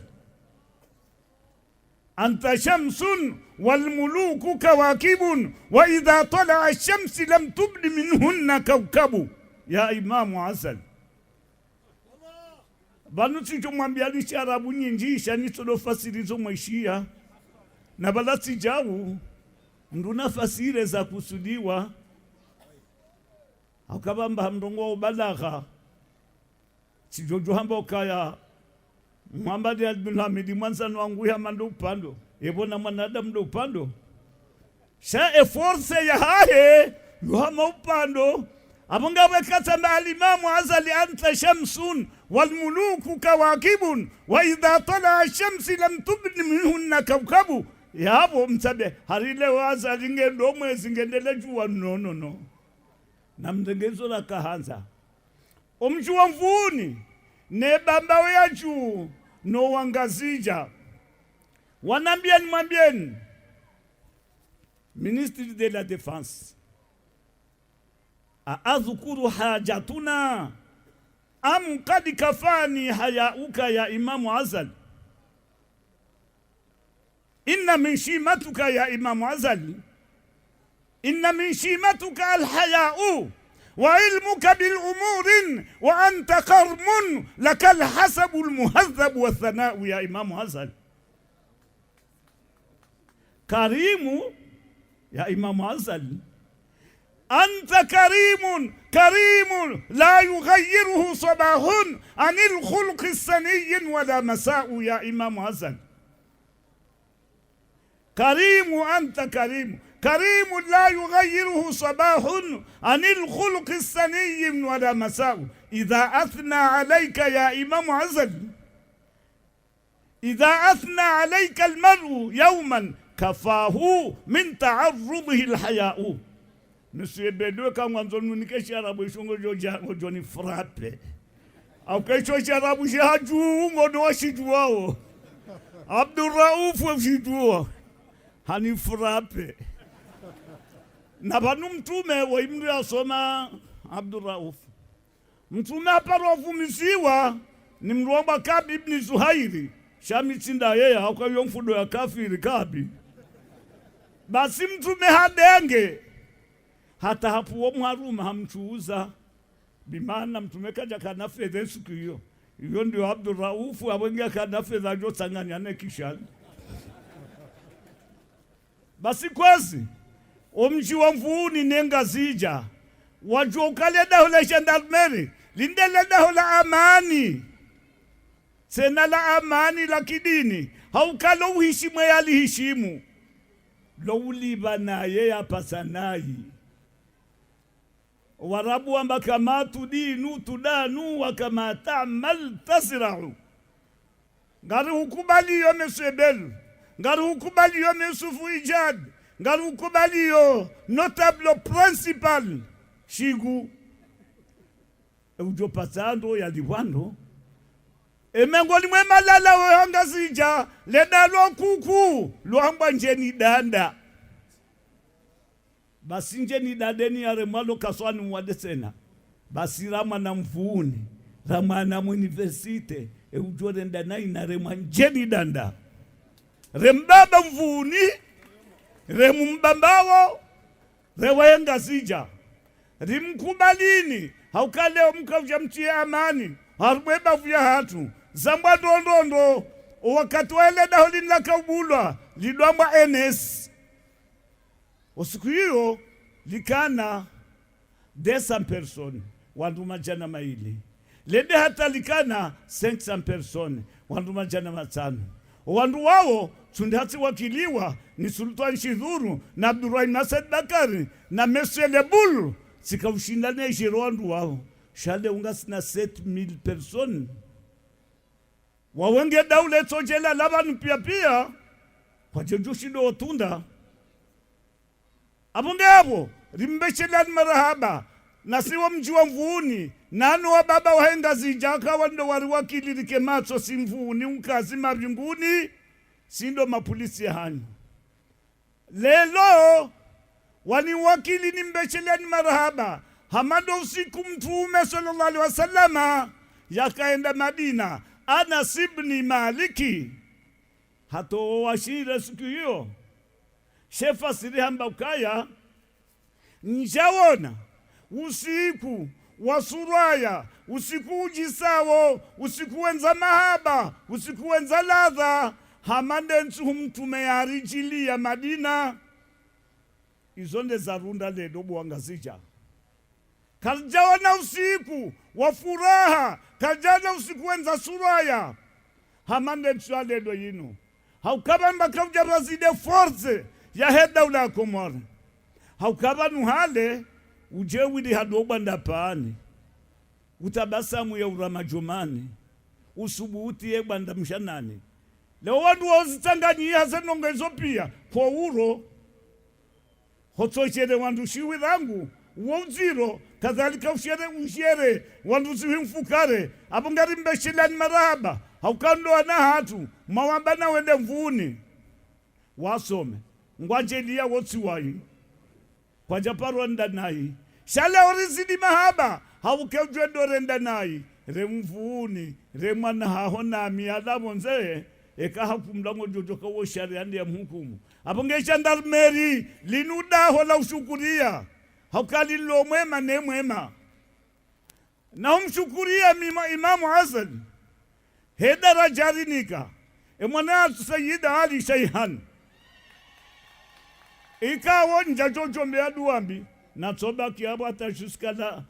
anta shamsun wal muluku kawakibun wa idha tala'a ash-shamsi lam tubdi minhunna kawkabu ya Imam Azal. Banu sichomwambia lisha arabu nyinjisha nitolo fasirizo mwishia na balasi jawu nduna fasire za kusudiwa akabamba mrongo balagha sijojo hamba kaya Muhammad bin Hamid mwanzano wangu ya mando upando ebona mwanadamu ndo upando sha force ya hahe yuhama upando abonga wekata na al-Imamu Azali anta shamsun wal muluku kawakibun wa idha tala'a ash-shamsi lam tubni minhunna kawkabu yabo mtabe harile waza lingendo mwezi ngendele juwa no na mtengezo la kahanza omjua mvuni ne bamba ya juu no wangazija wanambia nimwambieni Ministre de la Défense aadhukuru hajatuna am kad kafani hayauka ya Imamu Azal. Inna min shimatuka ya Imamu Azal, inna min shimatuka alhayau wa ilmuka bil umurin wa anta qarmun lakal hasabu almuhadhab wa thanau ya Imamu Azal. Karimu ya Imamu Azal anta karimun la yughayyiruhu sabahun anil khulqi saniyin wala masa'u ya Imam Hassan. Anta karimu la yughayyiruhu sabahun anil khulqi saniyin wala masa'u. Idha athna alayka ya Imam Hassan, idha athna alayka almar'u yawman kafahu min ta'arrudihi alhaya'u. Monsieur Bedoué quand mwanzo nunikesha arabu ishongo joni frappe. Au kesho arabu shaju ngodo washijuao. Abdurrauf washijuao. Hani frappe. Na banu mtume wa imri asoma Abdurrauf. Mtume aparovumisiwa ni mruomba Kabi ibn Zuhairi. Shamitsinda yeye akayo mfudo ya kafiri Kabi. Basi mtume hadenge hata hapo mwaruma hamchuuza bimana mtume kaja kana fedha siku hiyo ndio Abdurrauf awengia kana fedha jo tsanganyane kishali. Basi kwezi omji wa mvuuni nenga zija wajokale daho la gendarmerie lindele daho la amani sena la amani la kidini haukalo uheshimu yalihishimu lo uliba naye yapasanayi. Warabu amba kama tudinu tudanu wa kama ta'mal tasra'u. Ngari hukubali yo mesebel, ngari hukubali yo mesufu ijad, ngari hukubali yo notable principal shigu ujo pasando ya liwando emengoli mwe malala we hanga zija leda lo kuku lo hamba njeni danda. Basi njeni dadeni ya remalo kaswani mwadesena. Basi rama na mfuuni rama na universite ujo renda na ina rema njeni danda rembaba mfuuni remumbambawo rewaenga zija rimkubalini haukaleo mkauja mtie amani harubeba vya hatu zamba dondondo wakati wele daholini la kaubulwa lidwamba NS usiku hiyo likana 200 personnes wandu majana maili lede hata likana 500 personnes wandu majana matano wandu wao tundati wakiliwa ni Sultan Shidhuru na Abdurrahim Nasad Bakari na Monsieur Lebul sika ushindane jero wandu wao shale ungasina 7000 personnes wawenge daule tojela labanu pia kwa jejushido otunda abunge abo rimbeshelani marahaba nasiwa mji wa mvuuni nanu wa baba wahenga zijaka wando wari wakilirike macho si mvuuni unkazi mabinguni sindo mapolisi hanyu lelo wani wakili nimbeshelani marahaba hamado usiku mtume sallallahu alaihi wasallama yakaenda Madina Anas ibn Maliki hato washira siku hiyo shefa siri hamba ukaya njawona usiku wa Suraya usiku ujisawo usiku wenza mahaba usiku wenza ladha hamande nsu mtume ya rijili ya Madina izonde za runda ledo buangazija kaljawana usiku wa furaha kajana usiku wenza Suraya hamande nsu ledo yinu haukaba mbakauja razide force ya heda ula komor haukaba nuhale ujewidi hadoba ndapani utabasamu ya uramajomani usubuti ye banda mshanani leo wandu wazitanganyi hazenongezo pia kwa uro hotochere wandu shiwi dhangu uoziro kadhalika ushere wandu ziwimfukare abungari mbeshilani marahaba haukando wana hatu mawambana wende mvuni wasome ngwajelia wotsiwai kwa japaru ndanai shale orizidi mahaba haukejwe dorenda nai remvuni remana haho na miada monze eka hakumlango jojoka wo sharia ndiye mhukumu apongesha ndarmeri linuda hola ushukuria haukali lo mwema ne mwema na umshukuria Imamu Hasan hedara jarinika emwana Sayyida Ali Shayhan ikawo njajojo meaduambi na tsoba kiabo hata jusqu'à la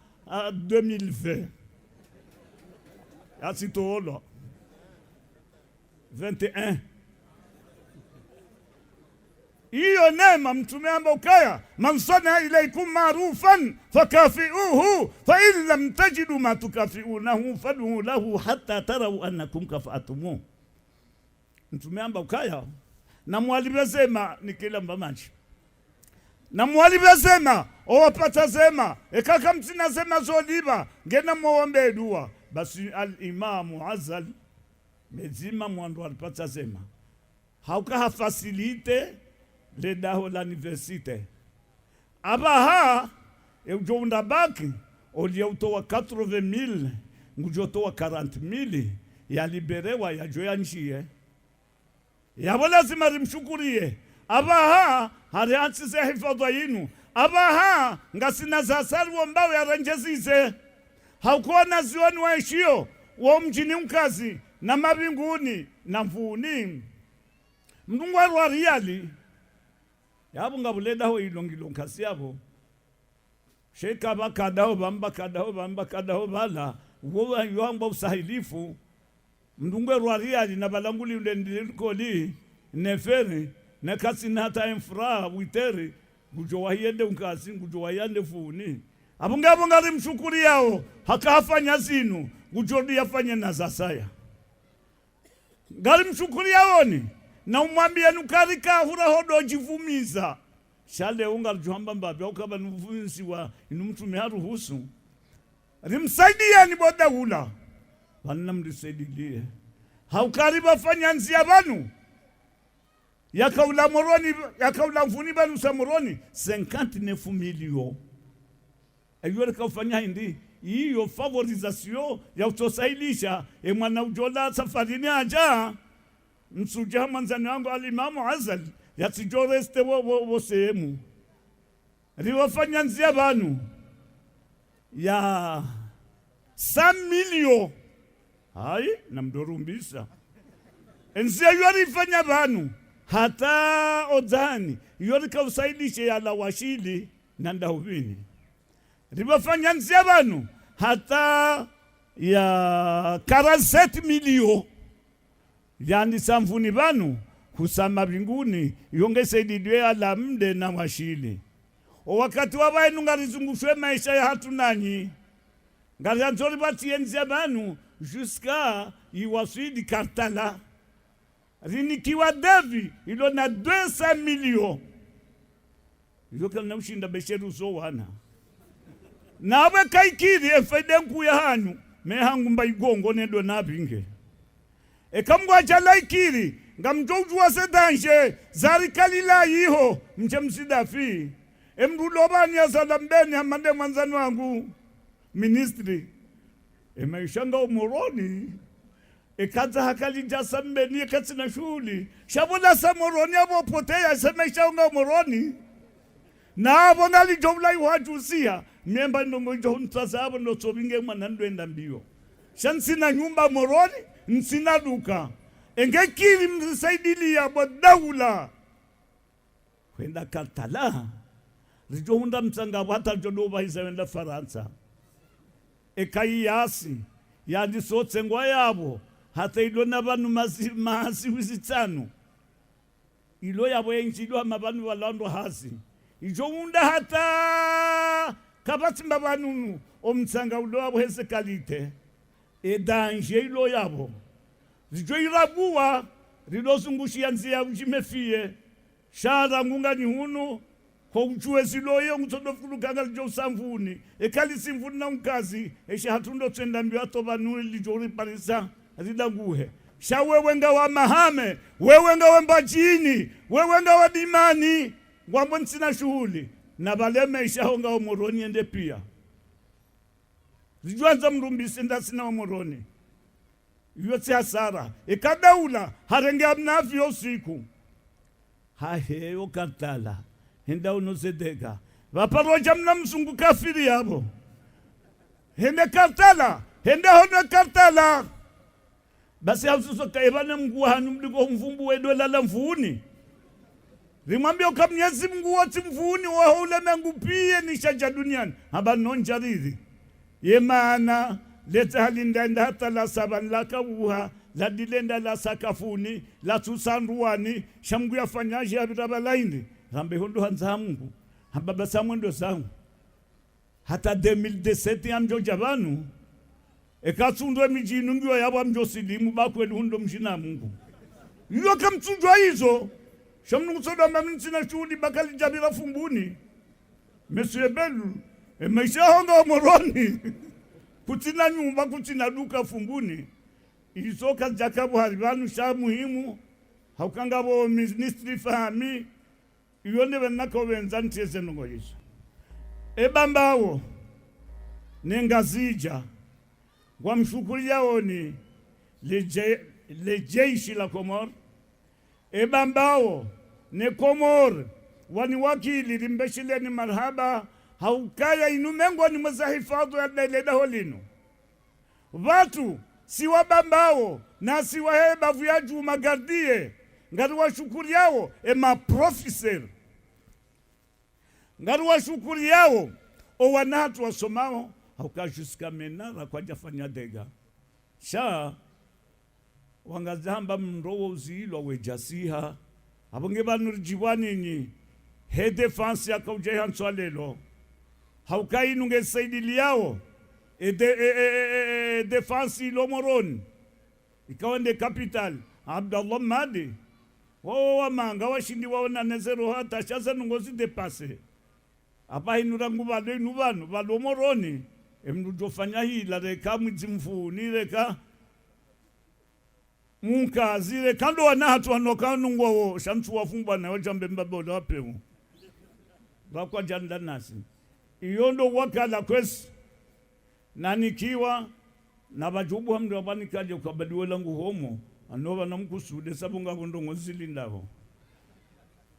2020 asitolo 21 hiyo neema mtume amba ukaya man sana ilaykum ma'rufan fakafi'uhu fa in lam tajidu ma tukafi'unahu fad'u lahu hatta taraw annakum kafa'tumu. Mtume amba ukaya na mwalimu sema nikila mbamaji na mwalimu sema owapata sema ekaka mtina sema zoliba ngena muombe dua. Basi al-Imamu Azal mezima mwandu alipata sema hauka facilite le daho l'université abaha eujonda baki olia utoa 80,000 ngujotoa 40,000 ya liberewa ya joya nchie ya wala lazima rimshukurie abaha hariansi se hifadha yinu abaha ngasina za salwo mbao ya ranjezize haukuwa na zioni waishio wa mjini mkazi na mabinguni na mvuni mdungu wa riali yabo ngabuleda ho ilongilo nkasi yabo sheka bakadaho bamba bala wowa yomba usahilifu mdungu wa riali na balanguli ndendikoli neferi na kasi nata infra witeri gujo wayende unkasi gujo wayande funi abungabo ngari mshukuri yao hakafanya zinu gujo yafanye na zasaya ngari mshukuri yaoni na umwambia nukarika hura hodo jivumiza shale unga juhamba mbabe ukaba nuvuminsi wa inumtume haruhusu rimsaidia ni boda hula wanna mrisaidilie haukariba fanya nzia banu yakaula moroni yakaula mfuni banu sa moroni 59 millions ayuwa kafanya hindi hiyo favorisation ya utosailisha mwana ujola safarini aja msuja manzani wangu al-Imamu Azal yatijoreste wo sehemu riwafanya nzia banu ya 100 millions hai na mdorumbisa nzia yori fanya banu hata odani yori kausailisha ya la washili na ndahubini riwafanya nzia banu hata ya 47 millions yani samfuni banu kusama binguni yonge saididwe ala mde na washili o wakati wabainu ngarizungushwe maisha ya hatu nanyi ngarizanzori bati yenzi banu jusqu'à iwasidi kartala rinikiwa devi ilo na 200 millions ilo kana ushinda besheru so wana nawe kaikiri efede nku ya hanyu mehangu mbaigongo nedo nabinge ekamgwa jalaikiri ngamjojwa sedanje zari kalila yiho mchemsidafi emrulobani azalambeni amande mwanzani wangu ministry emaishanga umoroni ekaza hakali jasambeni ekatsina shuli shabona samoroni abo potea semeshanga umoroni na abo ngali jomla iwajusia miemba ndongo jontaza abo ndo sobinge mwanandwenda mbio shansina nyumba moroni nsina duka engekiri msaidilia bodaula kwenda Katala rijohunda msanga hata jodoba isawenda Faransa ekayasi yadi sotse ngwa yabo hata ilo nabanu masi wisitano ilo yabo yenjidwa mabanu walando hasi ijohunda hata kabati mbabanu omsanga ulo abo hese kalite edanje ilo yabo zijo irabua rilozungushia nzia ujimefie shara ngungani hunu kwa uchue ziloyo mtodofulu kanga lijo samvuni ekali simvuni na mkazi esha hatundo twenda mbio atobanu lijo riparisa ridaguhe sha wewenga wa mahame wewenga wa mbajini wewenga wa dimani ngwambo nsina shuhuli na baleme isha honga omoroni ende pia zijuanza mrumbisi ndasina omoroni yote hasara ikadaula harenge amnafi usiku hahe okatala henda unozedega vaparoja mna mzungu kafiri yabo hende kartala hende hono kartala basi haususo kaibane mguu hanu mliko mvumbu wedwe lala mvuni rimwambia kwa Mwenyezi Mungu wote mvuni wa ulimwengu pia nishaja duniani haba nonjarithi yemana leta halindenda hata la saban la kabuha la dilenda la sakafuni la tusanduani shamgu ya fanyaji ya birabalaini rambe hundu hanza Mungu hamba basa mwendo zangu hata 2017 ya mjo jabanu ekatundwe mijinu ngiwa yabwa mjo silimu bakweli hundo mjina Mungu iyo kamtundwa hizo shamnu soda mamnti na shuhudi bakali jabira fumbuni Monsieur Belu maisha honga moroni kutina nyumba kutina duka fumbuni isoka jakabu haribanu sha muhimu haukangabo ministry fahami iyonde benako benzanti ezenongo yiso ebambawo nengazija kwa mshukuri yao ni le jeshi la Komor ebambao ne Komor wani wakili limbeshile ni marhaba haukaya inumengo ni mazahifadhu ya daileda holino watu si wabambao na si waheba vuyaju magardie ngari wa shukuri yao ema professor ngari wa shukuri yao o wanatu wasomao haukashuska menara kwa jafanya dega sha wangazamba mrowo uzilo wejasiha abonge banur jiwani ni he defense ya kauje hanswalelo haukai nunge saidili yao defense lomoron ikawende capital Abdallah Madi wa manga washindi waona nezero hata chaza nungozi depase apa inurangu balo inubano balomoroni emnujofanya hila reka mzimfuni reka munka zile kando wanatu wanoka nungo shamsu wafumba na wajambe mbabola wapemu bakwa janda nasi iyondo wakala kwesi na nikiwa na bajubu hamdu wabani kaje ukabadiwe langu homo anova na mkusude sabunga kundongo zilindavo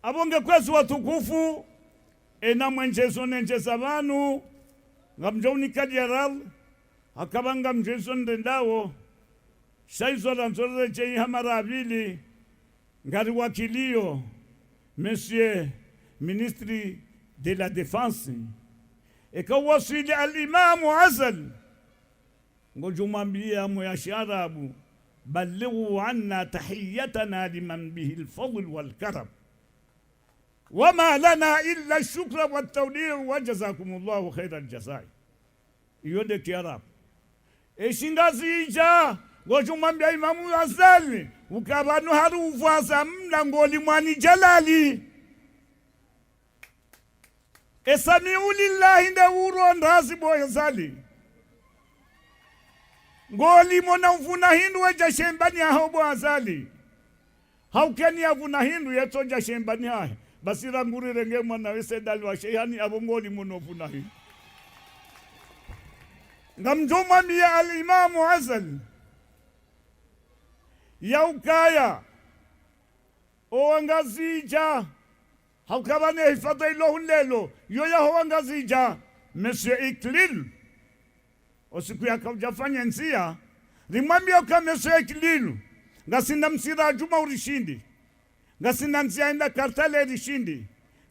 abonge kwesi watukufu ena mwenjeso nenjesa banu ngamjoni kajeral akabanga mjeso ndendawo shaizo la nzore chei hamarabili ngari wakilio Monsieur Ministre de la Défense ekawasili al-Imam Azal ngojumambia mu ya sharabu balighu anna tahiyatana liman bihi al-fadl wal-karam wama lana illa ash-shukra wat-tawdir wa jazakumullahu khairal jazaa yode kiarab eshingazija ngojumambia Imamu Azal ukabanu haruvaza mlangoli mwani jalali esamiu lillahi ndawuro ndazi boya zali ngoli mona uvuna hindu weja shembani aho bo azali haukeni avuna hindu yetoja shembani ahe basira nguri renge mwana wese dali wa shehani abo ngoli mona uvuna hindu ngamjoma miya al-Imamu Azal yaukaya owangazija haukabane hifadha ilohun lelo yoya owangazija Monsieur Iklil osiku yakawjafanya nsia rimwambia kwa Monsieur Iklil ngasinda msira juma urishindi ngasinda nsia enda kartale urishindi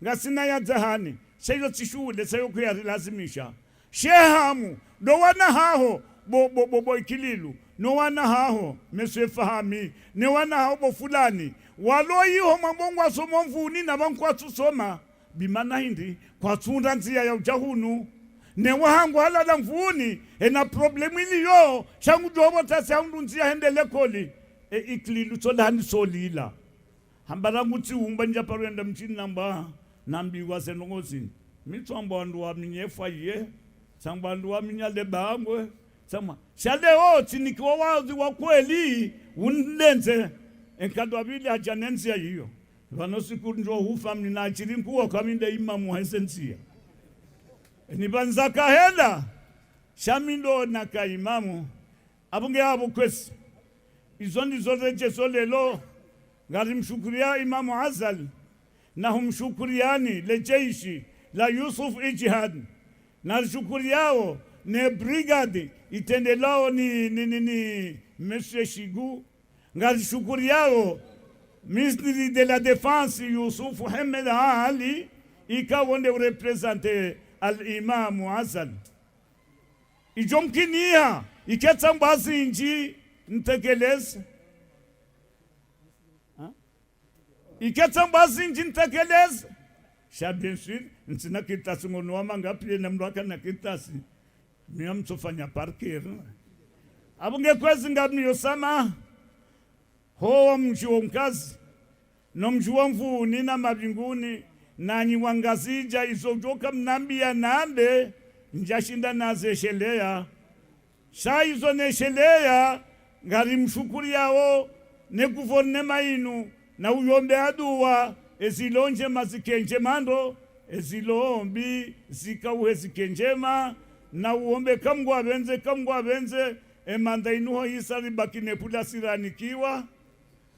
ngasina ya zahani seyo tishuhule seyo kuyalazimisha shehamu do wana haho bo Ikililu no wana haho Monsieur Fahami ne wana hao bo fulani waloi ho mambongo asomo mvuni na bankwa tusoma bimana hindi kwa tunda nzia ya ujahunu ne wahangu halala mvuni ena problemu iliyo shangu dobo tasi haundu nzia hendele koli Ikililu tolani solila hambara muti umba nja parwenda mchini namba nambi wase nongozi mitwamba wandu wa minyefa ye samba wandu wa minyale bangwe sama shale oti nikiwa wazi wa kweli undenze enkadwa bili hajanensia hiyo vanosiku njo hufa mnina achirinkuwa kaminde Imamu hasensia ni banzaka hela shamindo na ka Imamu abunge abo kwesi izondi zote jeso lelo ngari mshukuria Imamu Azal na humshukuriani le jeishi la Yusuf Ijihad na shukuriao ne brigade itendelao ni Monsieur Shigu ngari shukuriao ministre de la Défense Youssouf Mohamed Ali ikawonde represente al-Imam Hassan ijomkinia iketsa mbasi inji ntekeleze iketsa mbasi inji ntekeleze sha bien sûr ntsina kitasi ngono wamanga pile na mndwaka na kitasi mimi mtsofanya parker abunge kwezi ngabni yosama ho mjuo mkazi no mjuo mvuni na mabinguni nanyi wangazija izojoka mnambia nande njashinda nazeshelea sha izo neshelea ngari mshukuri yao ne guvernema inu na uyombe adua ezilonje mazikenje mando ezilombi zikauhe zikenjema na uombe kamgwa benze emanda inuho isari bakine pula siranikiwa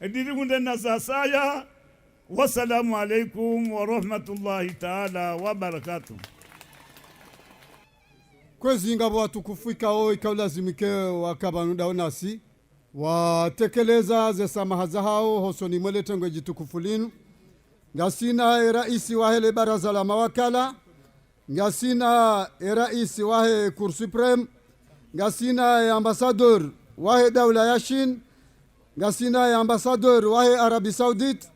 ediri hunde na zasaya. Wassalamu alaikum wa rahmatullahi ta'ala wa barakatuh. Kwezi ngabo watukufu ikao ikaulazimike wakabanuda nasi watekeleza ze samahaza hao hosoni mwele tengwe jitukufu linu ngasina raisi wahe baraza la mawakala ngasina raisi wahe Cour Supreme ngasina ambassadeur wahe dawla yashin ngasina ambassadeur wahe Arabi Saudite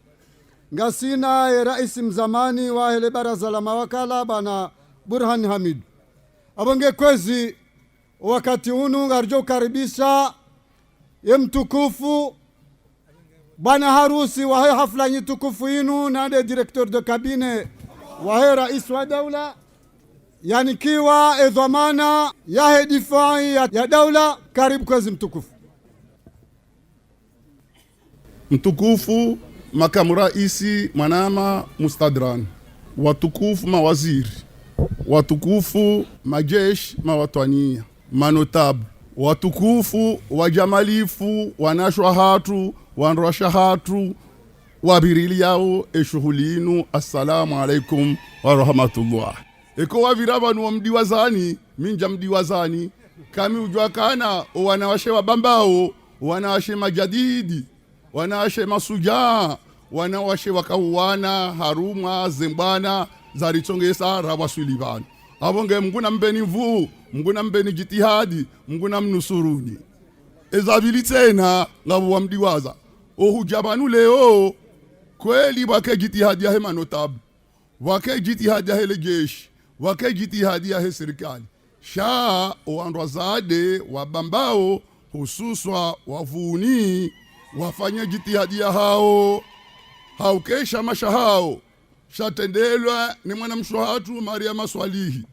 ngasina raisi mzamani wahe baraza la mawakala bana Burhan Hamid. Abonge kwezi wakati unu ngarjo karibisha mtukufu bwana harusi wahe hafla nyitukufu inu nade directeur de cabinet wahe rais wa daula yani kiwa edhamana yahe difai ya daula. Karibu kwezi mtukufu. Mtukufu makamu raisi Manama Mustadran, watukufu mawaziri, watukufu majeshi mawatwania, manotabu, watukufu wajamalifu, wanashwa hatu, wanrasha hatu, wabirili yao eshuhulinu. Assalamu alaikum wa rahmatullah. Eko wavirabanu wa mdiwazani, minja mdiwazani, kami ujuakana wanawashe wabambao, wanawashe majadidi, wanawashe masujaa, wanawashe wakauwana haruma zembana zarichongesa rawaswilivani. Abonge mguna mbeni mvu, mguna mbeni jitihadi, mguna mnusuruni. Ezabili tena ngabo wa mdiwaza. Ohu jabanu leo kweli wake jitihadi ya hema notabu, wake jitihadi ya hele jeshi, wake jitihadi ya he serikali. Shaa oandwazade wabambao hususwa wavuni wafanya jitihadi ya hao haukesha masha hao shatendelwa ni mwana mshuhatu Maria Maswalihi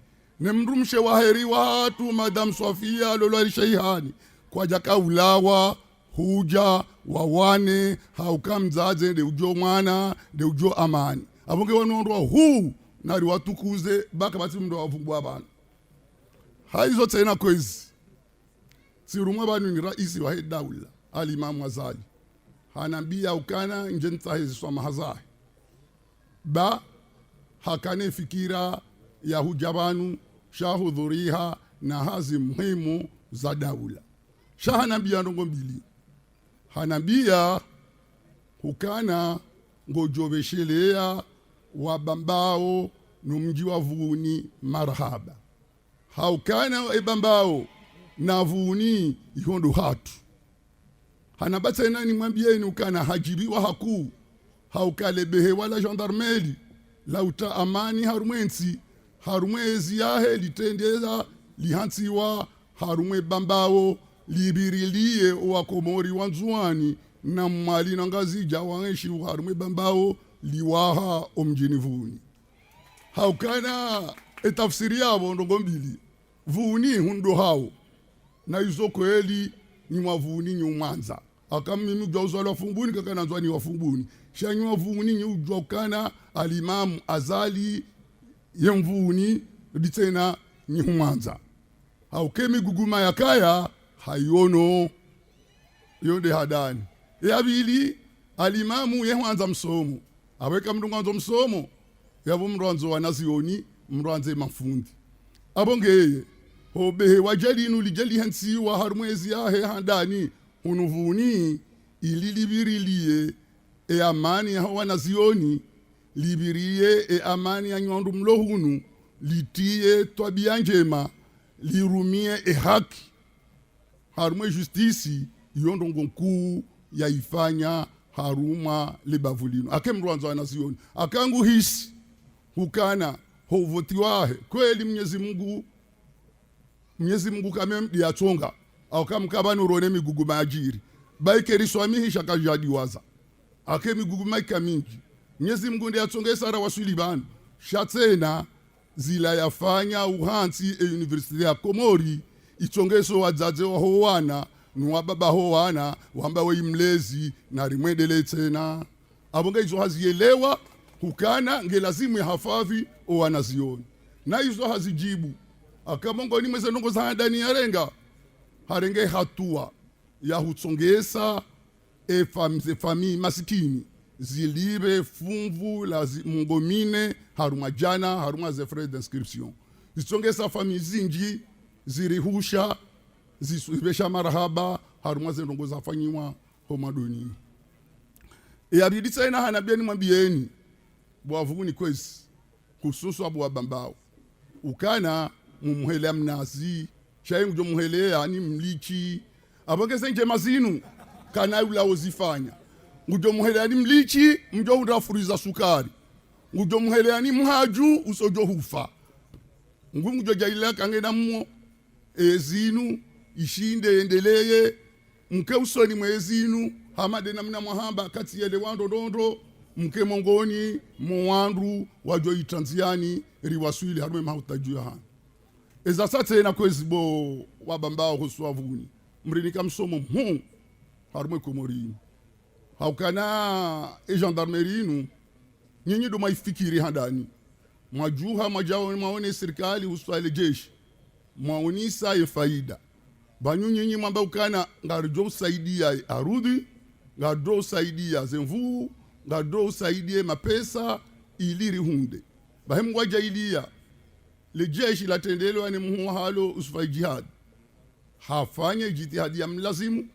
ni mrumshe waheri watu Madam Sofia lolwari shaihani kwa jaka ulawa huja wawane haukamzaze de ujo mwana de ujo amani. Abonge wanondwa huu nari watukuze baka bati mndo wavungwa abana haizo tena kwezi sirumwa banu ni raisi wa daula al-Imam Ghazali hanambia ukana nje ntahizi soma hazahi ba hakane fikira ya hujabanu shahudhuriha na hazi muhimu za daula. Shahanambia ndongo mbili hanambia hukana ngojoveshelea wabambao numji wavuni marhaba haukana ebambao na vuni ihondo hatu hanabata nani mwambieni ukana hajibiwa haku haukalebehe wala gendarmeri lauta amani harumwensi harumwezi yahe litendeza lihansiwa harumwe bambao libirilie wakomori wanzuani na mali na ngazija wangeshi harumwe bambao liwaha omjini vuni haukana etafsiri yabo ndongo mbili vuni hundo hao na izo kweli ni wavuni nyumanza akamimi ujawzala fumbuni kakana nzwani wafumbuni shanyi wavuni nyujokana al-Imam Azali yemvuni ditena nyumanza haukemi guguma yakaya hayono yonde hadani yabili al-Imamu yewanza msomo aweka mndunganzo msomo yabo mndwanzo wanazioni mndwanze mafundi abongeye hobehe wajali nulijali hansi wa harumwezi yahe handani unuvuni ililibirilie e amani ya wanazioni libirie e amani ya nywandu mlohunu litie twabia njema lirumie e haki harumwe justisi yondongo nkuu yaifanya haruma libavulino ake mrwanzo wanazioni akangu hisi hukana hovotiwahe kweli Mwenyezi Mungu kame mdiachonga au kamkabani urone migugu majiri baikeri swamihi shakajadiwaza ake migugu maika mingi Mwenyezi Mungu ndiachonga sara wasuli banu shatsena zila yafanya uhansi e university ya Komori ichongeso wazaze wa howana nuwa baba howana wamba we mlezi na rimwendele tena abonga hizo hazielewa hukana ngelazimu ya hafavi o wanazioni na hizo hazijibu akamongo ni mweze nongo za ndani ya renga harenge hatua ya hutsongesa fami masikini zilibe fumvu la mungomine haruma jana haruma ze frais d'inscription zitsongesa fami zinji zirihusha zisubesha marahaba haruma ze nongo za fanyiwa homadoni abiditsa ina hanabieni mwambieni bwavuni kwezi kususu abu wabambao ukana mumuhelea mnazi shayi njo muhelea ni mlichi abongeze nje mazinu kana ula ozifanya ngujo muhelea ni mlichi mjo urafuriza sukari ngujo muhelea ni mhaju usojo hufa ngujo jaila kangena mmo ezinu ishinde endeleye mke usoni mwezinu hamade namna mwahamba kati yele wando dondo mke mongoni mwandu wajo itanziani riwaswili harume mahutajuya hana eza sate na kwezibo wabambao huswavuni mrinika msomo mhu harume Komorini haukana gendarmerinu nyinyi do maifikiri handani mwajuha mwajao maone serikali uswale jeshi mwaonisa ye faida banyu nyinyi mwamba ukana ngarjo usaidia arudi ngarjo usaidia zemvu ngarjo usaidia mapesa iliri hunde bahemu wajailia le jeshi la tendelewa ni muhalo usfai jihad hafanye jitihadi ya mlazimu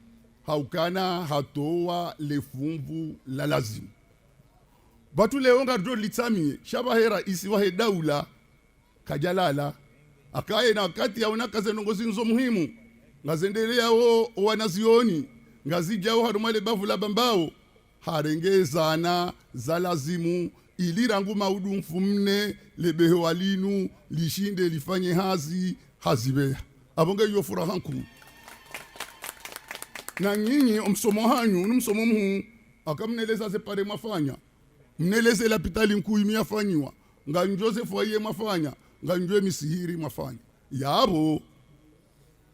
haukana hatoa le fumvu la lazimu batu leo ngarjo litsamie shabahera isi wahe daula kajalala akaye na wakati ya unakaze nongozi nzo muhimu ngazendelea o wanazioni ngazijao harumale bavu la bambao harengezana za lazimu ilirangu maudu mfumne lebehe walinu lishinde lifanye hazibeha abonge yo furaha nkuu na nyinyi msomo hanyu msomo mhu akamneleza separe mafanya mneleze la pitali nkuu imiafanyiwa nganjoze foye mafanya nganjwe misihiri mafanya yabo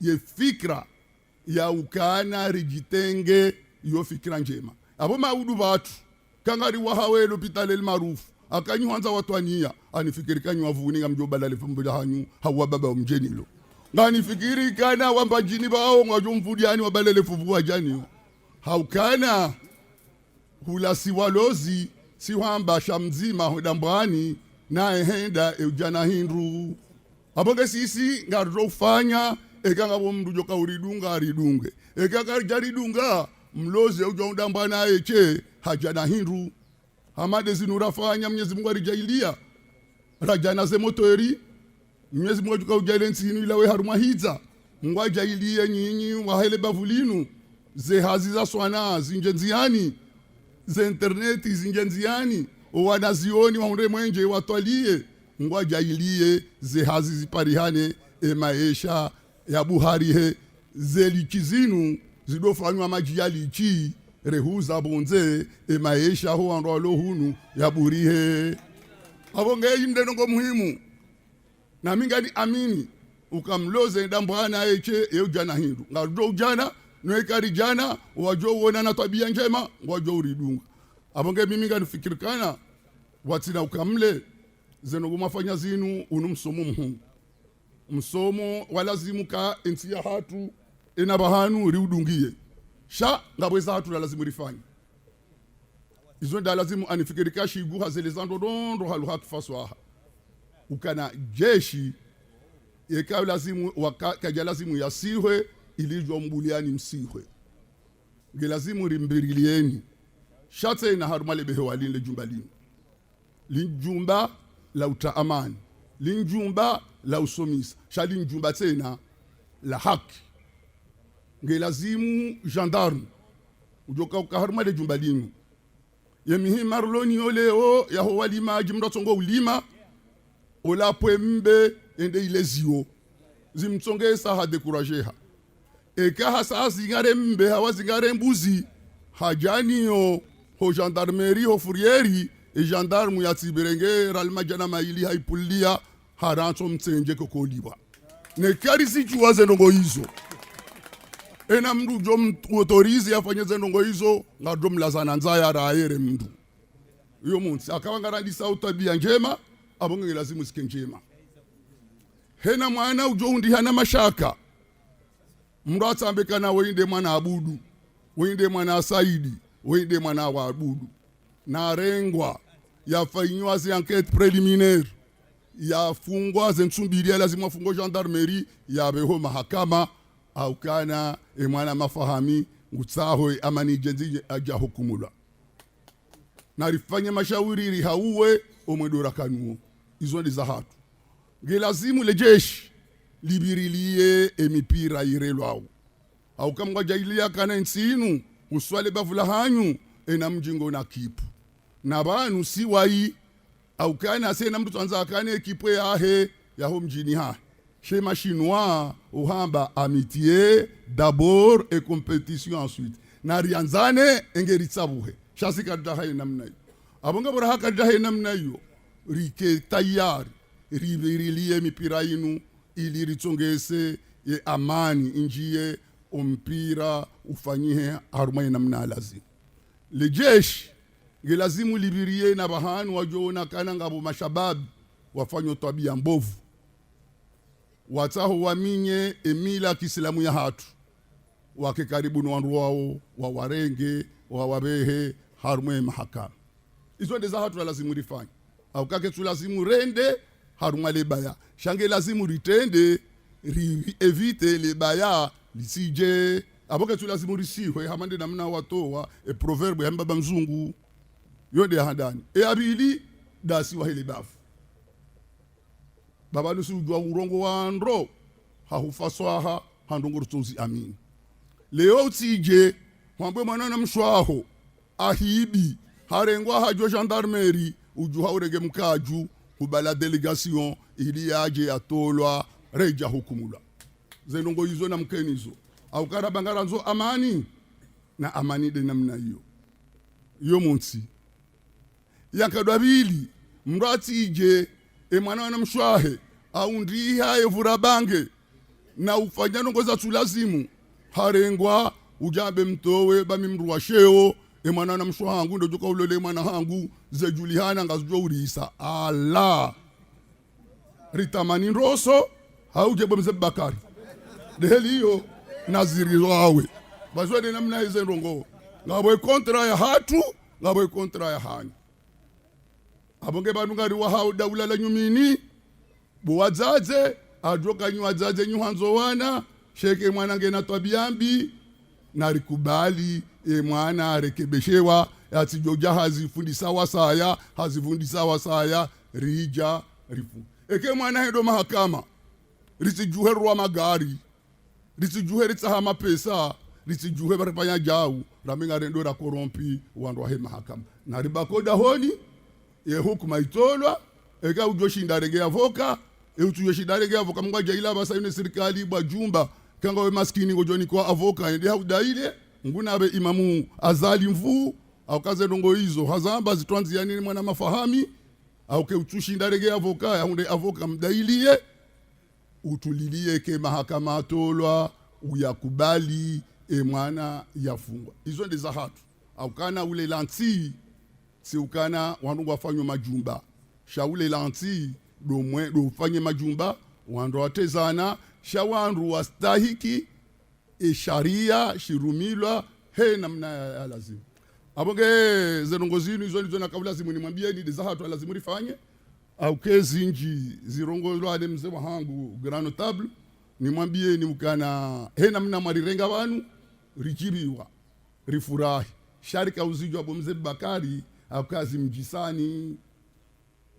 ye fikra ya ukana rijitenge yo fikra njema abo maudu batu kangari wahawelo pitale maarufu akanyuanza watwania anifikiri kanyu wavuni ngamjobala lefumbula hanyu hawa baba mjenilo ngani fikiri kana wamba jini bao ngajumvudiani wabalele fuvu jani haukana hula siwalozi siwamba shamzima hodambani na ehenda eujana hindru abonge sisi ngarjo ufanya ekanga bomndu joka uridunga aridunge ekanga jaridunga mloze ujaundambana eche hajana hindru hamade zinurafanya Mwenyezi Mungu arijailia rajana ze motori Mwenyezi Mungu ukaujailia nsinu ilawe haruma hiza Mungu ajailia nyinyi wahele bavulinu ze hazi za swana zinjenziani ze interneti zinjenziani wanazioni waunde mwenje watwalie Mungu ajailie ze hazi ziparihane maisha ya buharihe ze lichizinu zidofanywa majia lichi rehuza bonze maisha ho andolo hunu ya burihe abonge yimdenongo muhimu na mingani amini ukamloze ndambwana eche eujana hindu ngado ujana noekari jana wajo wona na tabia njema wajo uridunga abonge mimi ngani fikirikana watina ukamle zenogo mafanya zinu unumsomo mhu msomo walazimu ka entia hatu enabahanu riudungie sha ngabweza hatu lazima rifanye izo nda lazimu anifikirika shigu hazelezando dondo halu hatu faswaha ukana jeshi yeka lazimu wakaja lazimu yasihwe ilijwa mbuliani msihwe ngelazimu rimbirilieni shate na harumale behe walin le jumba lin linjumba la utaamani linjumba la usomisa shali njumba tena la haki ngelazimu gendarme ujoka ukaharumale jumba linu yemihi marloni oleo yaho walima jimrotongo ulima olapwe mbe ende ilezio zimtsongesa ha dekurajeha eka hasa zingare mbe hawa zingare mbuzi hajaniyo ho gendarmerie ho fourieri e gendarme ya tiberenge ralma jana maili haipulia haranto mtsenje kokoliwa ne karisi chuwaze ndongo hizo ena mdu jom autorize afanyeze ndongo hizo ngado mlazana nzaya raere mdu iyo munsi akawangarandisa utabia njema abonge lazima sike njema hena mwana ujondi hana mashaka mndu atambekana weinde mwana abudu weinde mwana saidi weinde mwana wa abudu na rengwa yafanywa zi enquête préliminaire yafungwa zensumbiria lazima fungo gendarmerie yabeho mahakama au kana mwana mafahami ngutsaho amani jenzi aja hukumula narifanya mashauri rihauwe omwedora kanuo izo ndi za hatu ngelazimu lejeshi libirilie emipira irelwao au kama jailia kana nsinu uswale bavula hanyu ena mjingo na kipu na banu si wai au kana sena mtu anza akane ekipu yahe yaho mjini ha chez chinois uhamba amitié d'abord et compétition ensuite na rianzane engeritsabuhe shasi kadaha namna hiyo abonga bora hakadaha namna hiyo rike tayari ribirilie mipira inu ili ritongese ye amani injie ompira ufanyihe harumai namna lazima lejeshi ngelazimu libirie na bahanu wajona kana ngabo mashababu wafanyo tabia mbovu wataho waminye emila kiislamu ya hatu wake karibu na wandu wao wa warenge wa wabehe harumai mahakama izo ndeza hatu lazimu rifanye au kake tu lazimu rende haruma lebaya shange lazimu ritende evite lebaya lisije aboke tu lazimu risiwe hamande namna watoa proverbe ya mbaba mzungu yode handani abili dasi wa hele bafu baba nusu ujwa urongo wa ndro hahufaswaha handongo rutozi amin leo tije mwambwe mwana mshwaho ahibi harengwa hajo gendarmerie ujuha urege mkaju kubala delegation ili yaje atolwa reja hukumula zenongo hizo na mkenizo au karabangara nzo amani na amani de namna hiyo munsi yakadwabili mrati ije mwana na mshwahe au ndiha evurabange na ufanyano ngoza tulazimu harengwa ujabe mtowe bamimruwa sheo mwana na mshwahangu ndo joka ulole mwana hangu ze julihana ngazujwa urisa ala ritamani nroso hauje bomze bakari deheliyo naziri wawe bazwede namna hizo ndongo ngabwe kontra ya hatu ngabwe kontra ya hani abonge bantu ngari wa hau daula la nyumini buwazaze ajoka nywazaze nyuhanzo wana sheke mwana ngena twabiambi narikubali mwana rekebeshewa atijoja hazifundi sawa saya hazifundi sawa saya rija rifu eke mwana hedo mahakama risijuhe ruwa magari risijuhe ritahama pesa risijuhe barifanya jau raminga rendo ra korompi wandu wahe mahakama naribakoda honi hukuma itolwa eka ujoshinda rege avoka utuyoshinda rege avoka mngwa jaila basa yune serikali bwa jumba kanga we maskini ngojoni kwa avoka ende haudaile nguna abe imamu azali mvu au kaze ndongo hizo hazamba zitwanzi yani mwana mafahami au ke utushinda rege avoka ya hunde avoka mdailie utulilie ke mahakama atolwa uyakubali mwana yafungwa hizo ndiza hatu au kana ule lanti si ukana wandu wafanywa majumba shaule lanti do fanye majumba wandu watezana shawandu wastahiki sharia shirumilwa he namna ya lazima abonge zenongozini hizo ndizo na kabla zimu nimwambie ni za hatu lazima rifanye au kezi nji zirongozwa ade mzee wangu grand notable nimwambie ni ukana he namna marirenga wanu rijibiwa rifurahi sharika uzijwa bomze bakari akazi mjisani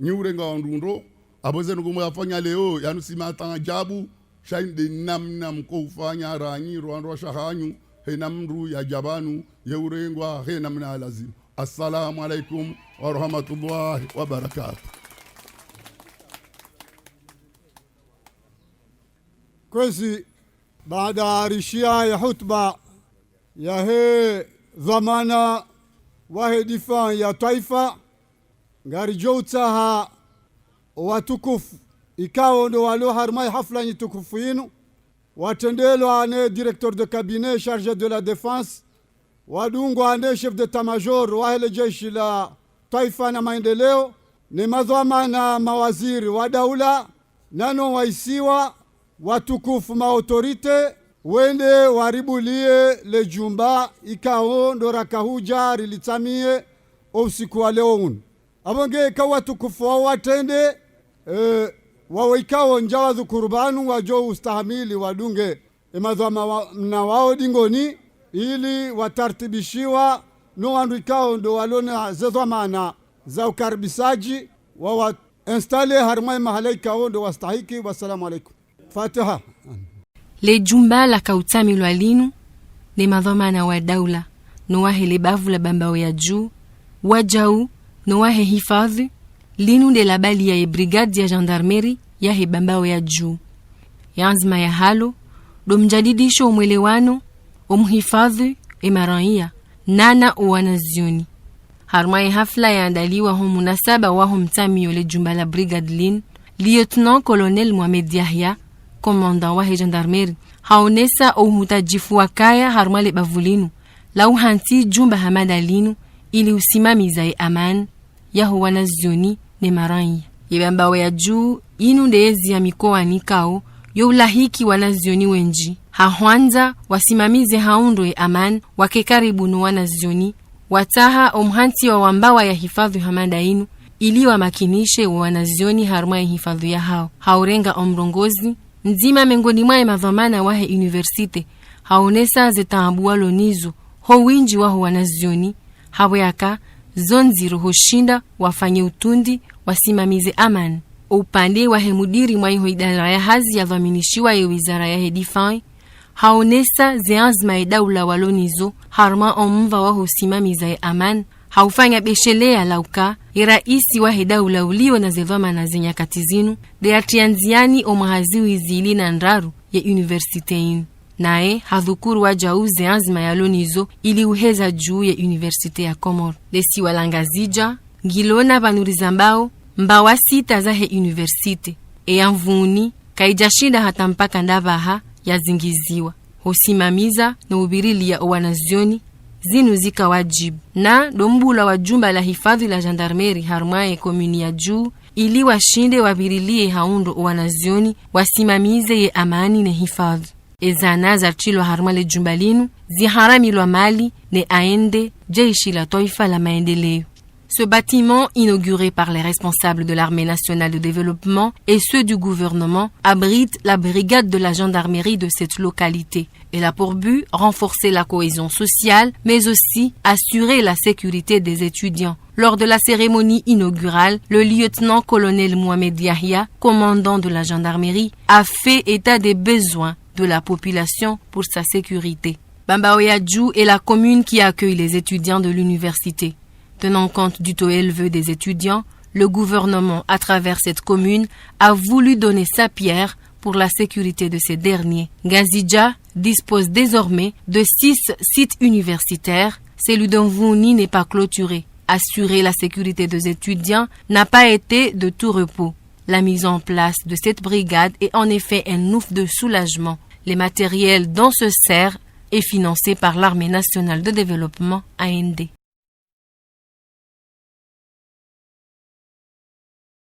nyurenga wandundo aboze nuko yafanya leo yanusima tangajabu shainde namna mko ufanya ranyi rwando shahanyu he namru ya jabanu yeurengwa he namna lazim. Assalamu alaikum wa rahmatullahi wa barakatuh. Kwezi baada ya rishia ya hutba ya he dhamana wahe difan ya taifa ngari joutaha watukufu ikawo ndo walo harmai hafla ni tukufu yinu watendelo ane directeur de cabinet chargé de la défense wadungu ane chef d'état-major wahele jeshi la taifa na maendeleo ni madhamana mawaziri wa daula nano waisiwa watukufu maautorite wende waribulie le jumba ikao ndo rakahuja rilitsamie usiku wa leo unu abonge ikawa watukufu wa watende wawe ikao njawa dhukurubanu wajo ustahamili wadunge emadhama na wao dingoni ili watartibishiwa no wandu ikao ndo walona zedhamana za ukaribisaji wa installe harmai mahalaika ndo wastahiki. Wassalamu alaikum. Fatiha. Le jumba la kautami lwalinu ne madhamana wa daula no wahe lebavu la bambao ya juu wajau no wahe hifadhi linu de la bali ya brigade ya gendarmerie ya he bambao ya juu yanzima ya halo do mjadidisho umwelewano umhifadhi emaraia nana uwanazioni harmai hafla ya andaliwa hu munasaba wa hu mtamio le jumba la brigade lin lieutenant colonel Mohamed Yahya commandant wa gendarmerie haonesa uhutajifu wa kaya harmale bavulinu lau hanti jumba hamada linu ili usimamiza aman ya wanazioni ne marai yebamba ya juu inu ndezi ya mikoa nikao youlahiki wanazioni wenji hahwanza wasimamize haundo aman wake karibu no wanazioni wataha omhanti wa wambawa ya hifadhi hamada inu ili wamakinishe wanazioni harma ya hifadhi ya hao haurenga omrongozi nzima mengoni mwa madhamana wahe universite haonesa zetaambua lonizo ho winji waho wanazioni haweka zonzi roho shinda wafanye utundi wasimamize aman upande wahe mudiri mwa idara ya hazi ya dhaminishiwa ya wizara ya hedifai haonesa zeazma ya daula walonizo harma omva waho simamiza aman haufanya beshelea lauka iraisi wahe daula ulio na zevama na zenyakati zinu de atianziani omahaziwi zili na nraru ya universite inu nae hadhukuru wajauze azma ya lonizo ili uheza juu ya universite ya Komoro desi walangazija ngilona banurizambao mbawa sita za he universite eyamvuni kaijashinda hata mpaka ndabaha ya zingiziwa hosimamiza na ubirili ya wanazioni zinu zika wajibu na dombula wa jumba la hifadhi la gendarmerie harmaye komuni ya juu ili washinde wabirilie haundo wanazioni wasimamize ye amani na hifadhi ezana za chilo harmale jumbalinu ziharamilwa mali ne aende jeshi la taifa la maendeleo. Ce bâtiment, inauguré par les responsables de l'armée nationale de développement et ceux du gouvernement, abrite la brigade de la gendarmerie de cette localité. Elle a pour but renforcer la cohésion sociale, mais aussi assurer la sécurité des étudiants. Lors de la cérémonie inaugurale, le lieutenant-colonel Mohamed Yahya, commandant de la gendarmerie, a fait état des besoins de la population pour sa sécurité. Bambaoyadjou est la commune qui accueille les étudiants de l'université. Tenant compte du taux élevé des étudiants, le gouvernement, à travers cette commune, a voulu donner sa pierre pour la sécurité de ces derniers. Ngazidja dispose désormais de 6 sites universitaires. Celui d'Envouni n'est pas clôturé. Assurer la sécurité des étudiants n'a pas été de tout repos. La mise en place de cette brigade est en effet un ouf de soulagement. Les matériels dont se sert est financé par l'Armée nationale de développement AND.